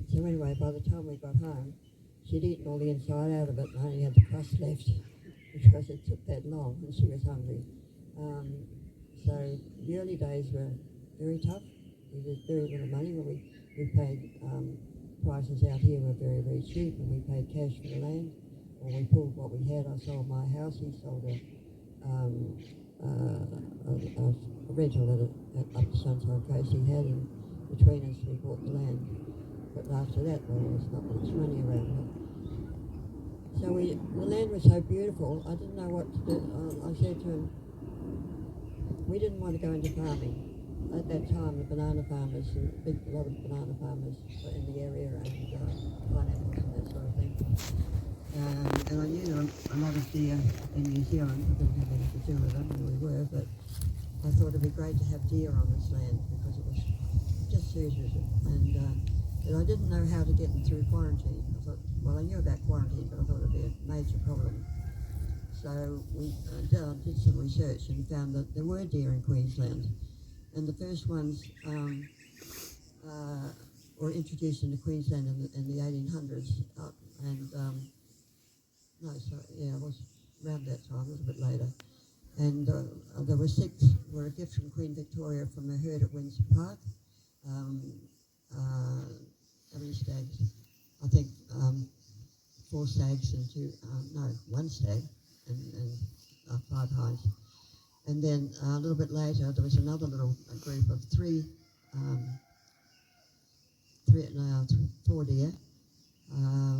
so anyway, by the time we got home, she'd eaten all the inside out of it and only had the crust left because it took that long and she was hungry. So the early days were very tough. We did very little money, but we paid prices out here were very, very cheap, and we paid cash for the land. Or we pulled what we had. I sold my house. He sold a rental up the Sunshine Coast he had, and between us we bought the land. But after that, well, there was not much money around it. So the land was so beautiful, I didn't know what to do. I said to him, we didn't want to go into farming. At that time, the banana farmers, a lot of banana farmers were in the area, and pineapples and that sort of thing. And I knew there were a lot of deer in New Zealand. I didn't have anything to do with them, and we were, but I thought it'd be great to have deer on this land because it was just suited it. And I didn't know how to get them through quarantine. I thought, well, I knew about quarantine, but I thought it'd be a major problem. So we did some research and found that there were deer in Queensland. And the first ones were introduced into Queensland in the 1800s. It was around that time, a little bit later. And there were 6, were a gift from Queen Victoria from a herd at Windsor Park. How many stags? I think 4 stags and 1 stag and 5 hinds. And then a little bit later, there was another little group of 4 deer,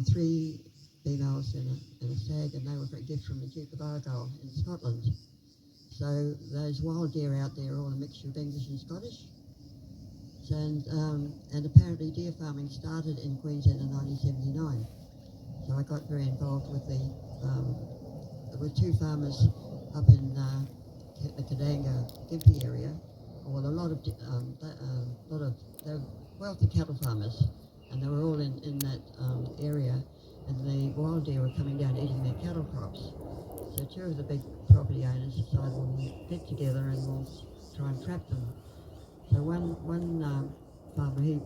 3 females and a stag, and they were a gift from the Duke of Argyll in Scotland. So those wild deer out there are all a mixture of English and Scottish. And apparently deer farming started in Queensland in 1979. So I got very involved with there were 2 farmers up in the Kadanga, Gympie area, well, a lot of they're wealthy cattle farmers, and they were all in that area, and the wild deer were coming down eating their cattle crops. So 2 of the big property owners decided we'll get together and we'll try and trap them. So one farmer, he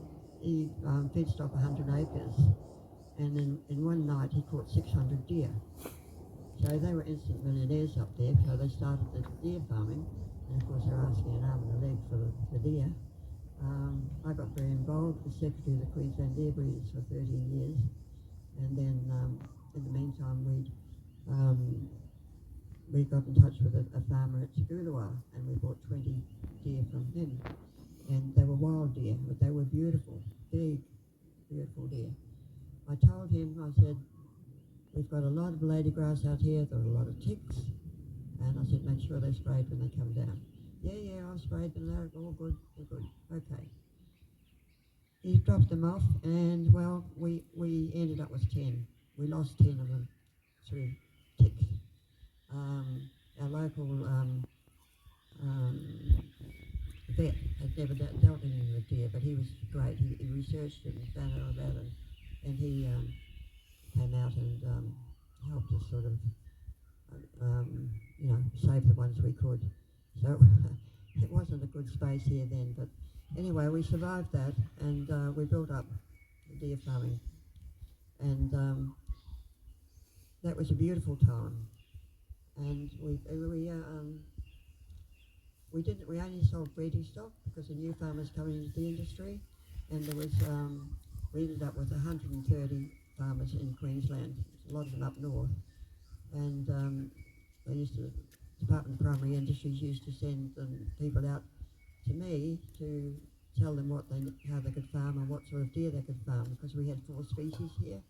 fenced off 100 acres, and in one night he caught 600 deer. So they were instant millionaires up there, so they started the deer farming, and of course they're asking an arm and a leg for the deer. I got very involved as secretary of the Queensland Deer Breeders for 13 years, and then in the meantime we got in touch with a farmer at Tugulawa, and we bought 20 deer from him, and they were wild deer, but they were beautiful, big, beautiful deer. I told him, I said, we've got a lot of ladygrass out here, there are a lot of ticks, and I said, make sure they're sprayed when they come down. Yeah, I've sprayed them, they're all good, okay. He dropped them off, and well, we ended up with 10. We lost 10 of them through ticks. Our local vet had never dealt any with deer, but he was great. He researched it and found out about it, and he came out and helped us sort of, save the ones we could. So it wasn't a good space here then, but anyway, we survived that, and we built up deer farming, and that was a beautiful time. And we only sold breeding stock because the new farmers coming into the industry, and there was we ended up with 130 farmers in Queensland, a lot of them up north, and the Department of Primary Industries used to send people out to me to tell them how they could farm and what sort of deer they could farm, because we had 4 species here,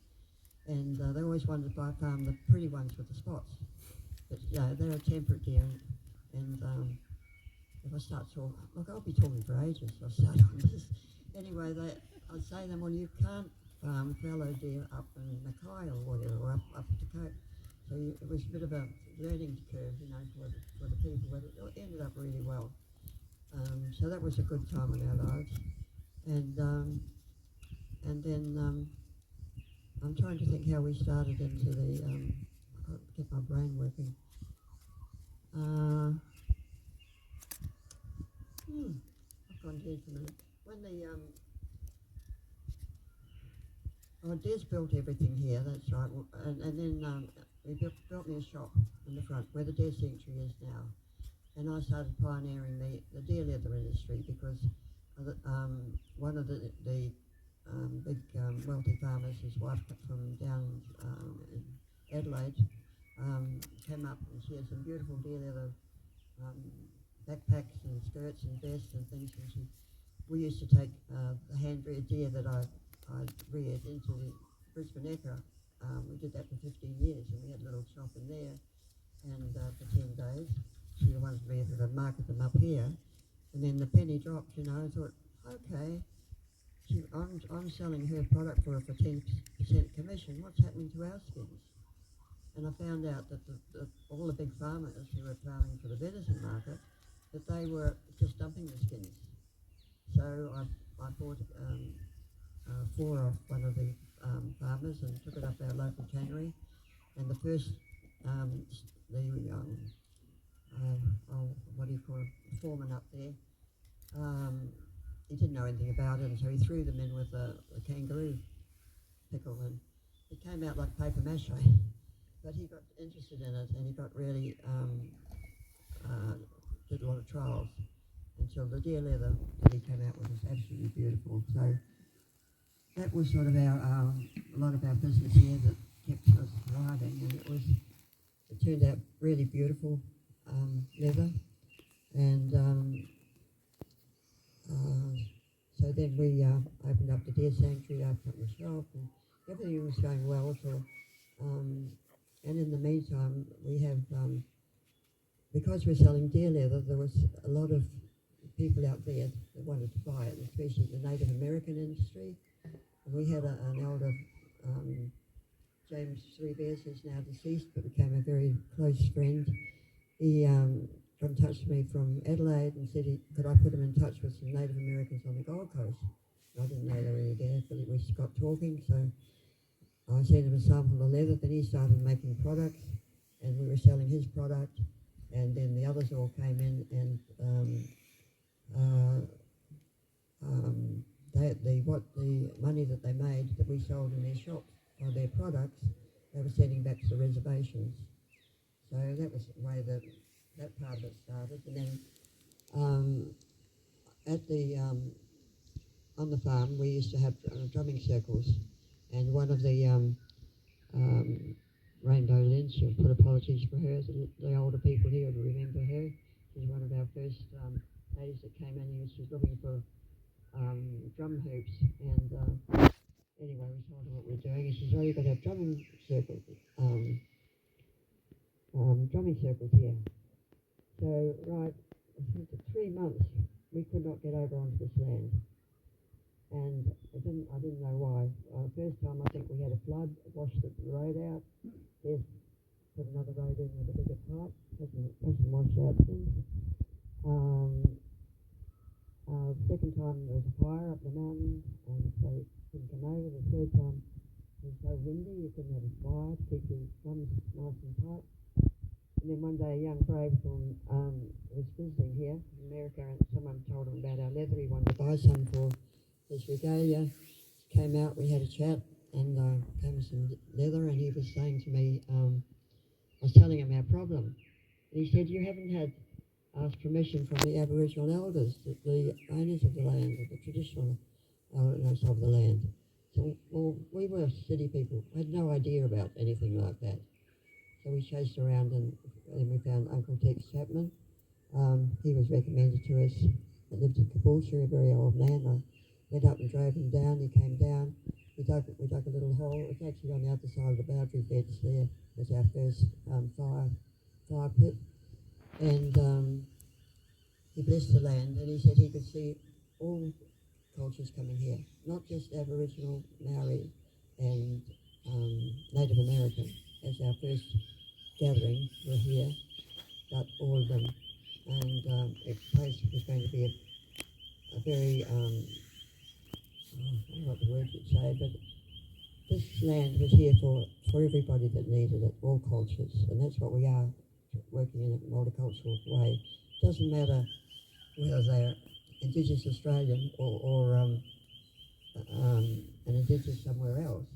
and they always wanted to farm the pretty ones with the spots. But they're a temperate deer, and if I start talking, look, I'll be talking for ages. I'll start on this. Anyway, I'd say to them, well, you can't farm fallow deer up in Mackay or whatever, or up to Cope. So it was a bit of a learning curve, for the people, but it ended up really well. So that was a good time in our lives. And then I'm trying to think how we started into the, I've got to get my brain working. I've gone dead for a minute. When Des built everything here, that's right, and then he built me a shop in the front where the Deer Sanctuary is now. And I started pioneering the deer leather industry because one of the big wealthy farmers, his wife from down in Adelaide, came up and she had some beautiful deer leather backpacks and skirts and vests and things, and we used to take the hand-reared deer that I reared into the Brisbane Ekka. We did that for 15 years, and we had a little shop in there, and for 10 days. She wanted me to market them up here, and then the penny dropped, I thought, okay, I'm selling her product for 10% commission, what's happening to our skins? And I found out that all the big farmers who were farming for the venison market, that they were just dumping the skins. So I bought 4 off one of the farmers and took it up our local tannery. And the first, foreman up there, he didn't know anything about it, and so he threw them in with a kangaroo pickle, and it came out like paper mache. But he got interested in it, and he got really did a lot of trials until the deer leather that he came out with was absolutely beautiful. So that was sort of a lot of our business here that kept us thriving, and it turned out really beautiful leather, and so then we opened up the Deer Sanctuary, opened up the shop, and everything was going well. And in the meantime, we have, because we're selling deer leather, there was a lot of people out there that wanted to buy it, especially the Native American industry. And we had an elder, James Three Bears, who's now deceased, but became a very close friend. He got in touch with me from Adelaide and said, could I put him in touch with some Native Americans on the Gold Coast? I didn't know they were any there, but we got talking, so I sent him a sample of leather. Then he started making products, and we were selling his product, and then the others all came in, and the money that they made that we sold in their shop or their products, they were sending back to the reservations. So that was the way that part of it started. And then on the farm, we used to have drumming circles, and one of the Rainbow Lynch, I'll put apologies for her, the older people here would remember her. She was one of our first ladies that came in here. She was looking for drum hoops, and anyway, we told her what we were doing, and she said, oh, you've got to have drumming circles here. So, right, I think for 3 months, we could not get over onto this land. And I didn't know why. First time, I think we had a flood, it washed the road out. There's put another road in with a bigger pipe, hasn't washed out since. Second time there was a fire up the mountain and they couldn't come over. The third time it was so windy you couldn't have a fire to keep your drums nice and tight. And then one day a young brave was visiting here in America and someone told him about our leather. He wanted to buy some for his regalia. Came out, we had a chat and gave me some leather and he was saying to me, I was telling him our problem. And he said, you haven't asked permission from the Aboriginal elders, the owners of the land, or the traditional owners of the land. So, well, we were city people. We had no idea about anything like that. So we chased around and we found Uncle Tex Chapman. He was recommended to us. I lived in Caboolture, a very old man. I went up and drove him down. He came down. We dug a little hole. It was actually on the other side of the boundary beds there. It was our first fire pit. And he blessed the land and he said he could see all cultures coming here, not just Aboriginal, Maori and Native American as our first gathering were here, but all of them. And the place was going to be a very, I don't know what the word would say, but this land was here for everybody that needed it, all cultures, and that's what we are, working in a multicultural way. Doesn't matter whether they're Indigenous Australian or an Indigenous somewhere else,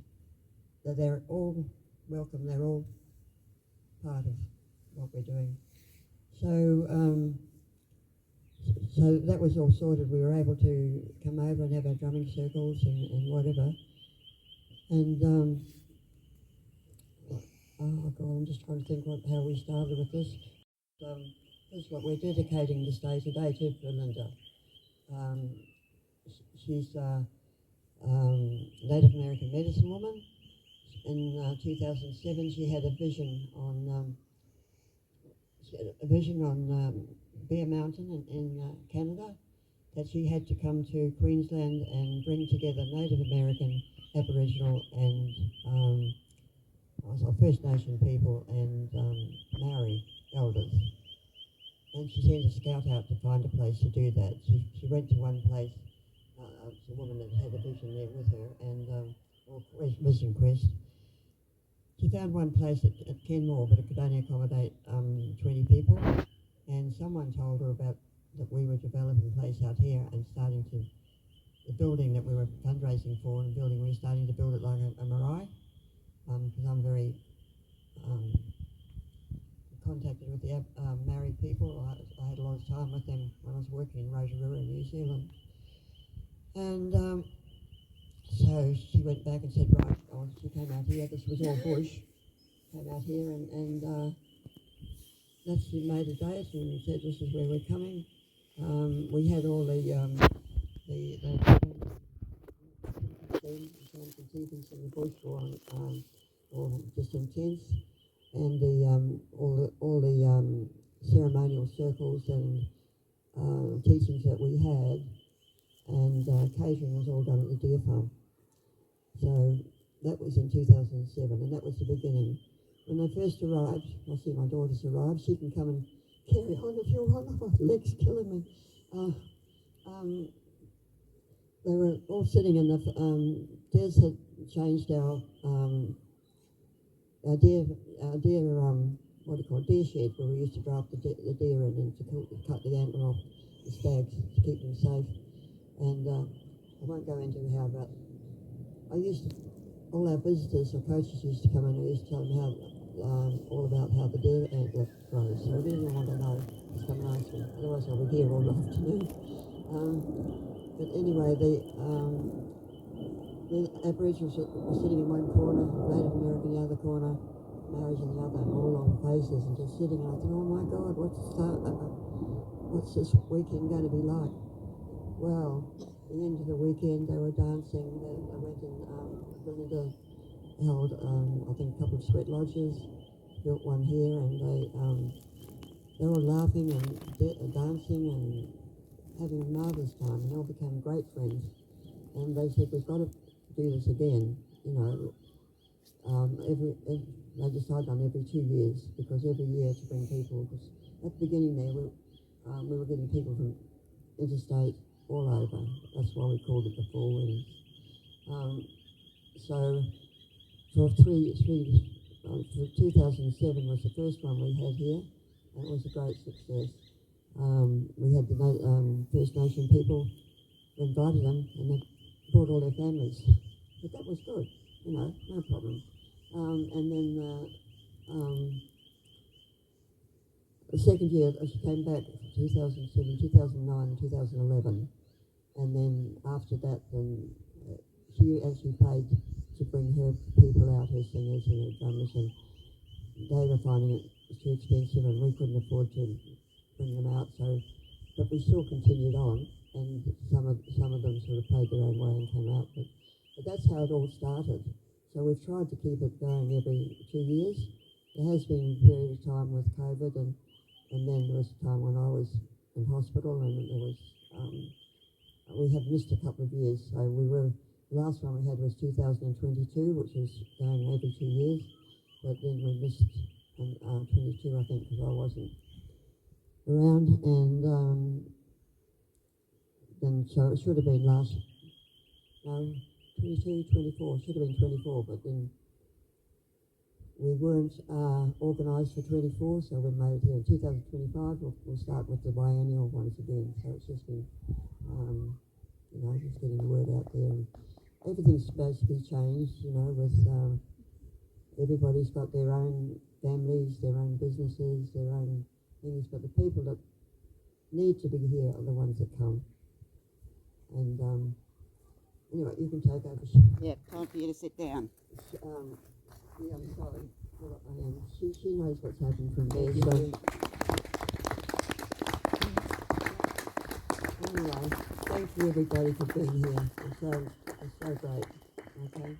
that they're all welcome, they're all part of what we're doing. So that was all sorted. We were able to come over and have our drumming circles and whatever. And oh God, I'm just trying to think how we started with this. This is what we're dedicating this day today to Belinda. She's a Native American medicine woman. In 2007, she had a vision on Bear Mountain in Canada, that she had to come to Queensland and bring together Native American, Aboriginal and First Nation people and Maori elders. And she sent a scout out to find a place to do that. She went to one place, it's a woman that had a vision there with her, and Vision Quest. She found one place at Kenmore, but it could only accommodate 20 people. And someone told her about that we were developing a place out here and starting to, the building that we were fundraising for, and building, we were starting to build it like a marae, because I'm very contacted with the married people. I had a lot of time with them when I was working in Rotorua in New Zealand. And so she went back and said, right, she came out here, this was all bush, came out here and she made a date and said this is where we're coming. We had all the achievements in the bush or just in tents, and all the ceremonial circles and teachings that we had, and catering was all done at the deer farm. So that was in 2007, and that was the beginning. When they first arrived, I see my daughter's arrived. She can come and carry on if you want. My leg's killing me. They were all sitting in the. Des had changed our deer what do you call it, deer shed, where we used to draft the deer in and to cut the antler off the stags to keep them safe. And I won't go into how, but all our visitors or coaches used to come in and I used to tell them all about how the deer antler grows. So if anyone want to know, just come and ask me. Otherwise I'll be here all afternoon. But anyway, the Aboriginals were sitting in one corner, Native American in the other corner, Maoris in the other, and all on faces and just sitting. And I thought, oh my God, what's this weekend going to be like? Well, at the end of the weekend they were dancing. They went and Belinda held, I think, a couple of sweat lodges, built one here, and they were laughing and dancing and having a marvellous time, and they all became great friends. And they said, we've got to do this again, you know. They decided on every 2 years, because every year to bring people, because at the beginning there we were getting people from interstate all over. That's why we called it the Four Winds. So for 2007 was the first one we had here, and it was a great success. We had the First Nation people, we invited them, and they brought all their families. But that was good, no problem. And then the second year, she came back 2007, 2009, 2011. And then after that, then she actually paid to bring her people out, her singers and her drummers, and they were finding it too expensive and we couldn't afford to bring them out. So, but we still continued on, and some of them sort of paid their own way and came out. But that's how it all started. So we've tried to keep it going every 2 years. There has been a period of time with COVID, and then there was a time when I was in hospital, and there was we have missed a couple of years. So the last one we had was 2022, which was going every 2 years, but then we missed 22, I think, because I wasn't around, and then so it should have been 22, 24, should have been 24, but then we weren't organised for 24, so we made it here in 2025. We'll start with the biennial ones again, so it's just been, just getting the word out there. And everything's supposed to be changed, with everybody's got their own families, their own businesses, their own things, but the people that need to be here are the ones that come. And anyway, you can take over. Yeah, time for you to sit down. Yeah, I'm sorry. Well, I am. She knows what's happened from there. So anyway, thank you everybody for being here. It's so great. Okay.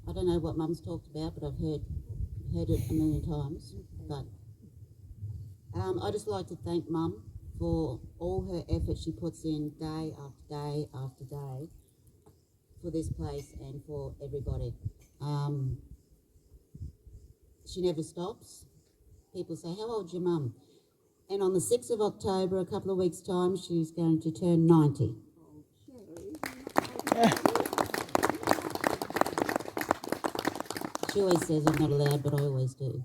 I don't know what Mum's talked about, but I've heard it a million times. But I'd just like to thank Mum for all her effort she puts in day after day after day for this place and for everybody. She never stops. People say, "How old's your mum?" And on the 6th of October, a couple of weeks' time, she's going to turn 90. She always says I'm not allowed, but I always do.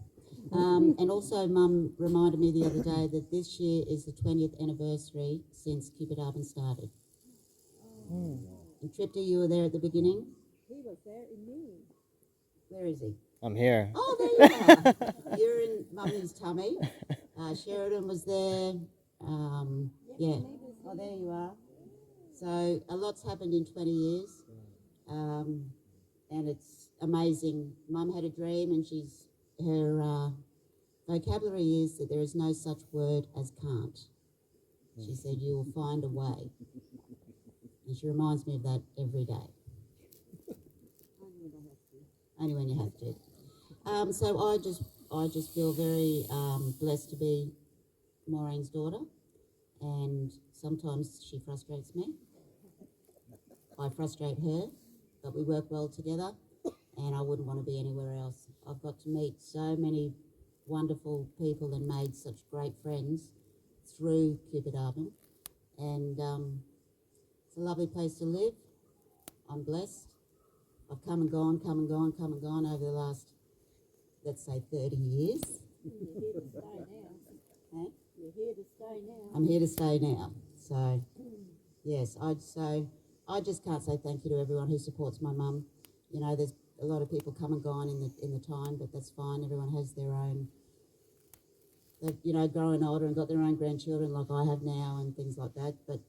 And also, Mum reminded me the other day that this year is the 20th anniversary since Kupidabin started. And Tripta, you were there at the beginning? He was there in me. Where is he? I'm here. Oh, there you are. You're in Mummy's tummy. Sheridan was there. Yeah. Oh, there you are. So a lot's happened in 20 years. And it's amazing. Mum had a dream, and her vocabulary is that there is no such word as can't. She said, "You will find a way." And she reminds me of that every day. Only when you have to. So I just feel very blessed to be Maureen's daughter, and sometimes she frustrates me. I frustrate her, but we work well together, and I wouldn't want to be anywhere else. I've got to meet so many wonderful people and made such great friends through Kupidabin, and it's a lovely place to live. I'm blessed. I've come and gone over the last, let's say, 30 years. You're here to stay now. Huh? You're here to stay now. I'm here to stay now. So, yes, I just can't say thank you to everyone who supports my mum. There's a lot of people come and gone in the time, but that's fine. Everyone has their own. They've growing older and got their own grandchildren like I have now and things like that. But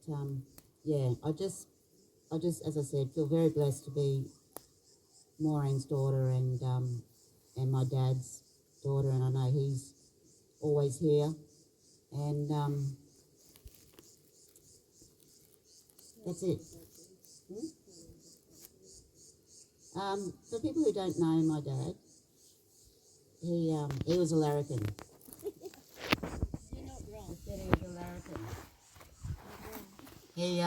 yeah, I just, as I said, feel very blessed to be Maureen's daughter and my dad's daughter, and I know he's always here. And that's it. For people who don't know my dad, he was a larrikin. You're not wrong. city of Larrikin. He,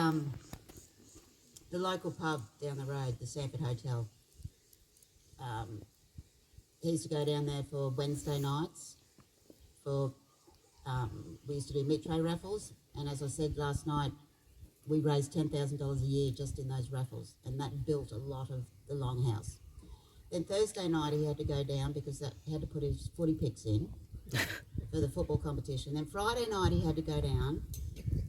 the local pub down the road, the Sanford Hotel, he used to go down there for Wednesday nights for, we used to do meat tray raffles, and as I said last night, we raised $10,000 a year just in those raffles, and that built a lot of the longhouse. Then Thursday night he had to go down because he had to put his footy picks in for the football competition. Then Friday night he had to go down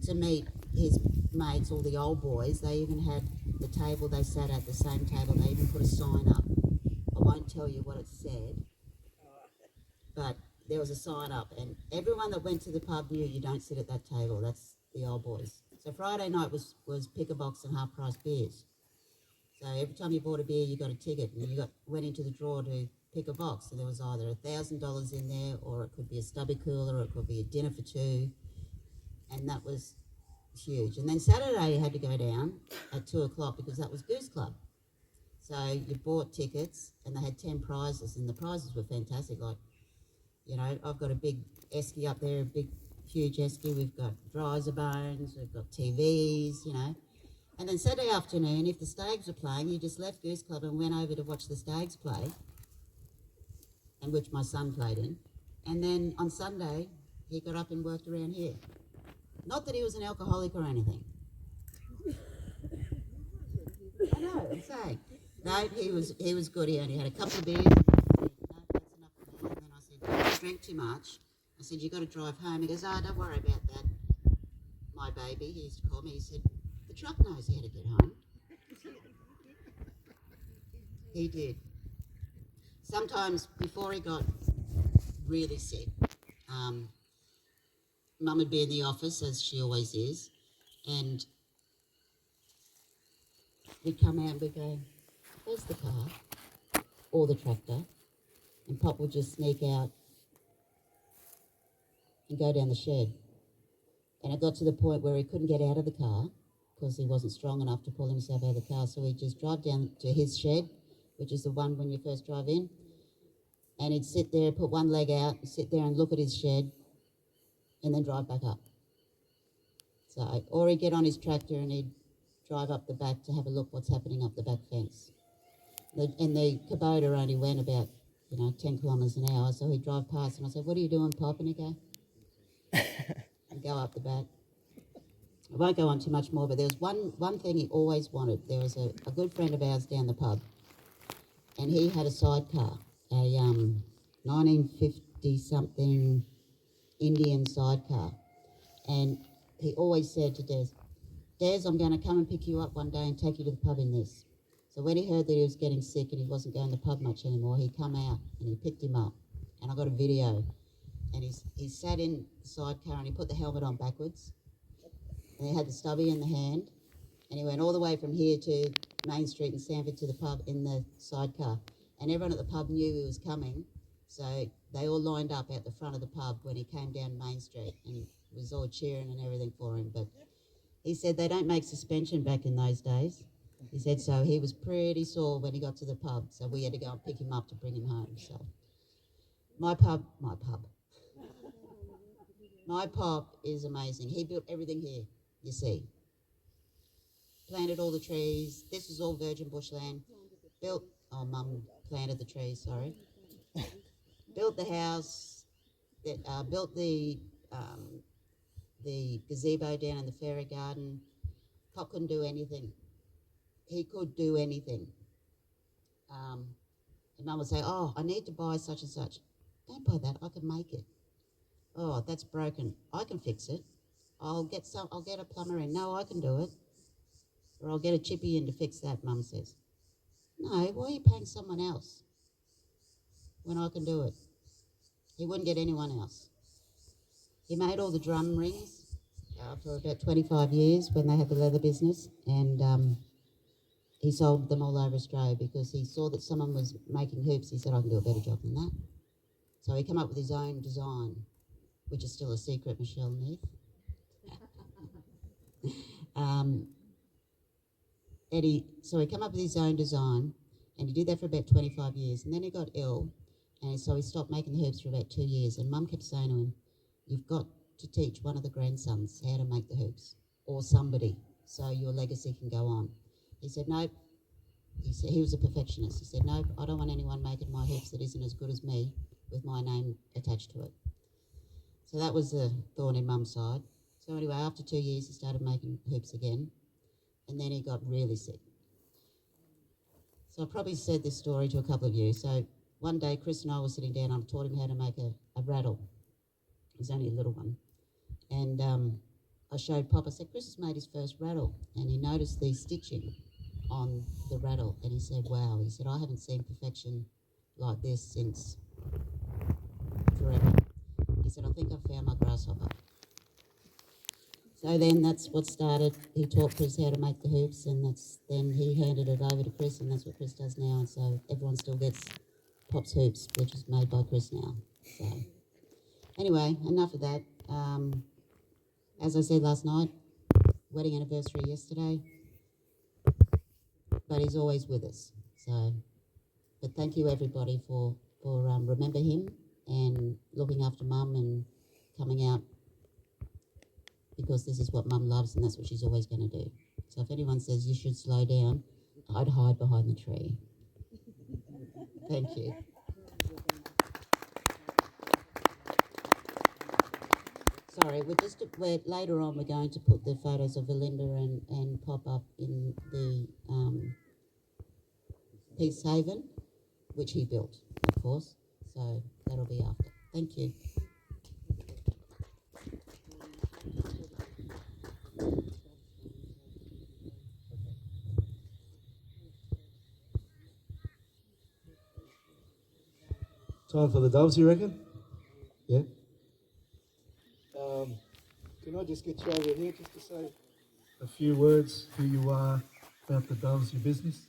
to meet his mates, all the old boys. They even had the table they sat at, the same table. They even put a sign up. I won't tell you what it said, but there was a sign up, and everyone that went to the pub knew you don't sit at that table. That's the old boys. So Friday night was pick a box and half price beers. So every time you bought a beer, you got a ticket, and you went into the drawer to pick a box. And there was either $1,000 in there, or it could be a stubby cooler, or it could be a dinner for two, and that was huge. And then Saturday you had to go down at 2:00 because that was Goose Club. So you bought tickets, and they had 10 prizes, and the prizes were fantastic. Like, you know, I've got a big esky up there, a big, huge esky. We've got dryzer bones, we've got TVs, you know. And then Saturday afternoon, if the Stags were playing, you just left Goose Club and went over to watch the Stags play, and which my son played in. And then on Sunday, he got up and worked around here. Not that he was an alcoholic or anything. I know, I'm saying. No, he was good. He only had a couple of beers. I said, no, that's enough for me. And then I said, don't drink too much. I said, you got to drive home. He goes, oh, don't worry about that. My baby, he used to call me. He said, the truck knows how to get home. He did. Sometimes before he got really sick, Mum would be in the office, as she always is, and we'd come out and we'd go, where's the car? Or the tractor. And Pop would just sneak out and go down the shed. And it got to the point where he couldn't get out of the car because he wasn't strong enough to pull himself out of the car. So he'd just drive down to his shed, which is the one when you first drive in, and he'd sit there, put one leg out, sit there and look at his shed, and then drive back up. So, or he'd get on his tractor and he'd drive up the back to have a look what's happening up the back fence. And the Kubota only went about, 10 kilometres an hour, so he'd drive past and I said, what are you doing, Pop? And he'd go, and go up the back. I won't go on too much more, but there was one thing he always wanted. There was a good friend of ours down the pub, and he had a sidecar, a 1950-something Indian sidecar. And he always said to Des, I'm going to come and pick you up one day and take you to the pub in this. So when he heard that he was getting sick and he wasn't going to the pub much anymore, he come out and he picked him up. And I got a video. And he sat in the sidecar and he put the helmet on backwards. And he had the stubby in the hand. And he went all the way from here to Main Street in Sanford to the pub in the sidecar. And everyone at the pub knew he was coming. So they all lined up at the front of the pub when he came down Main Street. And it was all cheering and everything for him. But he said they don't make suspension back in those days. He said so he was pretty sore when he got to the pub. So we had to go and pick him up to bring him home. So my pop is amazing. He built everything here, you see. Planted all the trees. This was all virgin bushland. Mum planted the trees, sorry. Built the house, built the gazebo down in the fairy garden. Pop couldn't do anything. He could do anything. And Mum would say, oh, I need to buy such and such. Don't buy that, I can make it. Oh, that's broken. I can fix it. I'll get a plumber in. No, I can do it. Or I'll get a chippy in to fix that, Mum says. No, why are you paying someone else when I can do it? He wouldn't get anyone else. He made all the drum rings for about 25 years when they had the leather business, and he sold them all over Australia because he saw that someone was making hoops. He said, I can do a better job than that. So he came up with his own design, which is still a secret, Michelle Neath. So he came up with his own design, and he did that for about 25 years. And then he got ill, and so he stopped making the hoops for about 2 years. And Mum kept saying to him, you've got to teach one of the grandsons how to make the hoops, or somebody, so your legacy can go on. He said, nope. He said he was a perfectionist. He said, nope, I don't want anyone making my hoops that isn't as good as me with my name attached to it. So that was the thorn in Mum's side. So anyway, after 2 years, he started making hoops again, and then he got really sick. So I probably said this story to a couple of you. So one day, Chris and I were sitting down, and I taught him how to make a rattle. It was only a little one. And I showed Pop, I said, Chris has made his first rattle, and he noticed the stitching on the rattle, and he said, wow. He said, I haven't seen perfection like this since forever. He said, I think I've found my grasshopper. So then that's what started. He taught Chris how to make the hoops, and then he handed it over to Chris, and that's what Chris does now. And so everyone still gets Pop's hoops, which is made by Chris now. So anyway, enough of that. As I said last night, wedding anniversary yesterday, but he's always with us. So, but thank you everybody for remember him and looking after Mum and coming out, because this is what Mum loves and that's what she's always going to do. So if anyone says you should slow down, I'd hide behind the tree. Thank you. Sorry, we're later on we're going to put the photos of Belinda and Pop up in the Peace Haven, which he built, of course. So that'll be after. Thank you. Time for the doves, you reckon? Yeah. Can I just get you over here just to say a few words, who you are, about the doves, your business?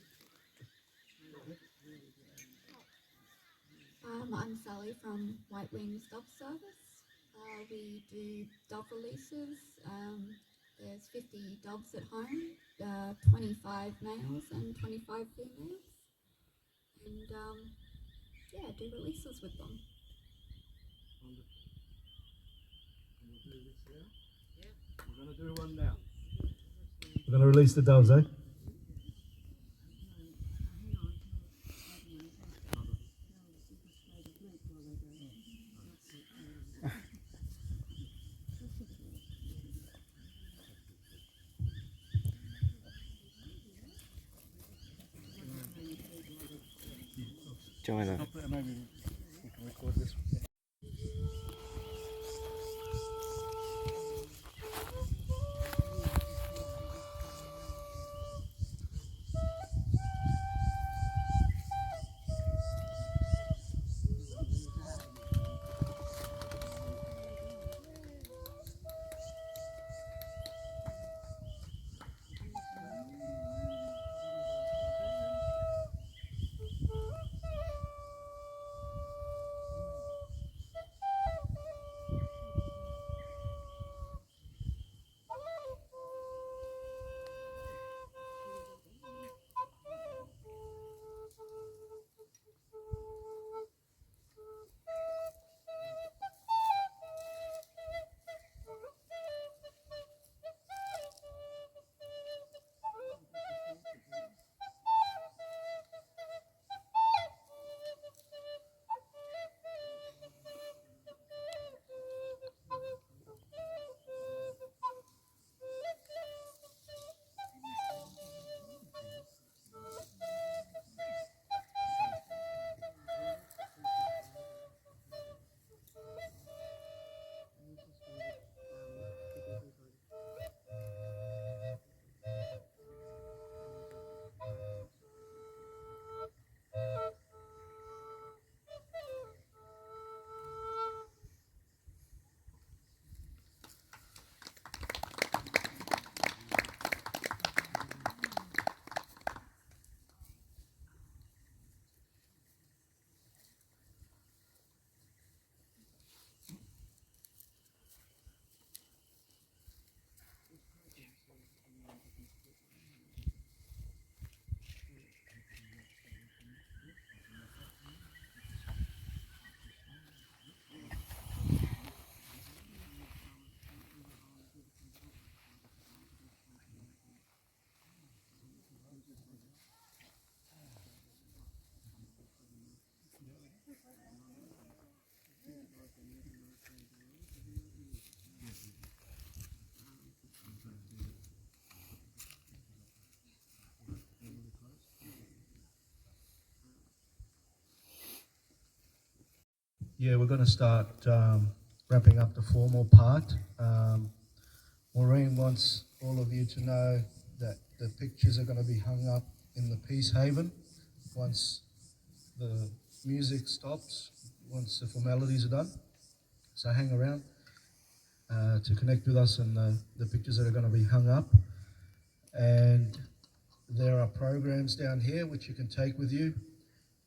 I'm Sally from White Wings Dove Service. We do dove releases. There's 50 doves at home, 25 males and 25 females. And yeah, do releases with them. We'll do this now. Yeah. We're going to do one now. We're going to release the doves, eh? China. Maybe we can record this one. Yeah, we're going to start wrapping up the formal part. Maureen wants all of you to know that the pictures are going to be hung up in the Peace Haven once the music stops, once the formalities are done. So hang around to connect with us and the pictures that are going to be hung up. And there are programs down here which you can take with you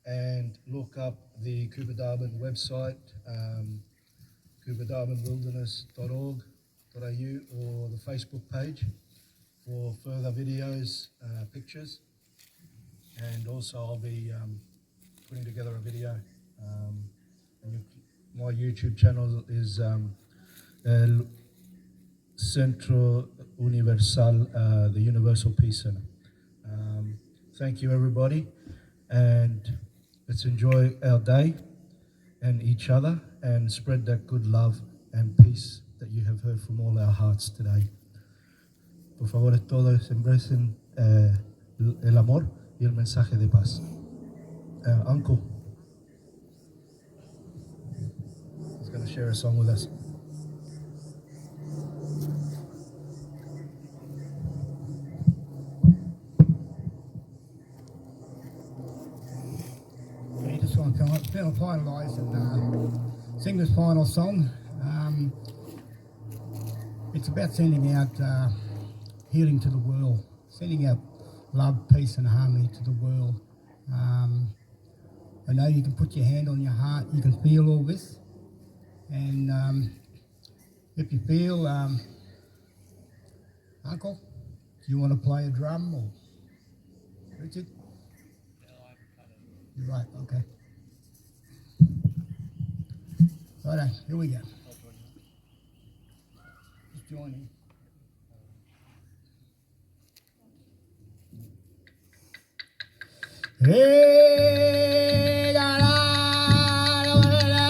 and look up the Kupidabin website, kupidabinwilderness.org.au, or the Facebook page for further videos, pictures, and also I'll be putting together a video. My YouTube channel is El Centro Universal, the Universal Peace Center. Thank you, everybody, and let's enjoy our day and each other and spread that good love and peace that you have heard from all our hearts today. Por favor, todos embracen el amor y el mensaje de paz. Uncle is going to share a song with us. We just want to come up, finalise and sing this final song. It's about sending out healing to the world, sending out love, peace and harmony to the world. I know you can put your hand on your heart, you can feel all this, and if you feel, Uncle, do you want to play a drum, or Richard? You're right, okay. Righto, here we go. Just join in. Hey, da, da, da, da, da,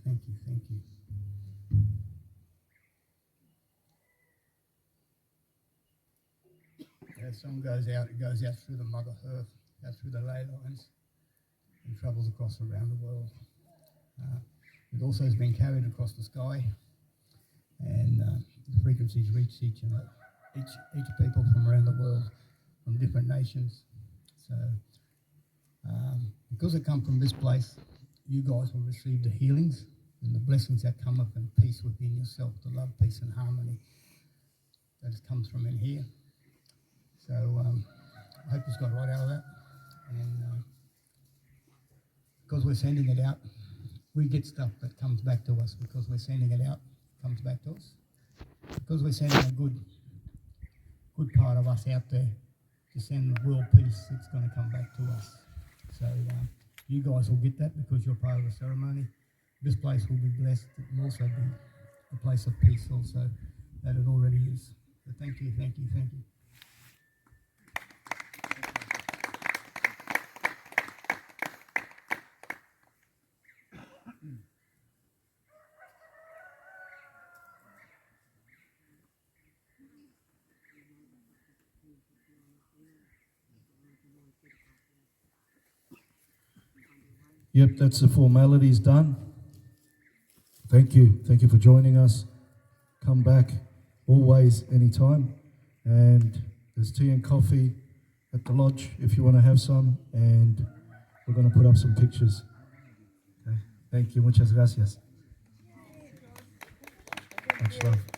Thank you. That song goes out, it goes out through the Mother Earth, out through the ley lines, and travels across around the world. It also has been carried across the sky, and the frequencies reach each people from around the world, from different nations. So, because it comes from this place, you guys will receive the healings and the blessings that come up, and peace within yourself, the love, peace and harmony that comes from in here. So I hope you got right out of that. And because we're sending it out, we get stuff that comes back to us because we're sending it out, comes back to us. Because we're sending a good part of us out there to send world peace, it's going to come back to us. So you guys will get that because you're part of the ceremony. This place will be blessed. It will also be a place of peace also, that it already is. So thank you, thank you, thank you. Yep, that's the formalities done. Thank you. Thank you for joining us. Come back always, anytime. And there's tea and coffee at the lodge if you want to have some. And we're going to put up some pictures. Okay. Thank you. Muchas gracias. Much love.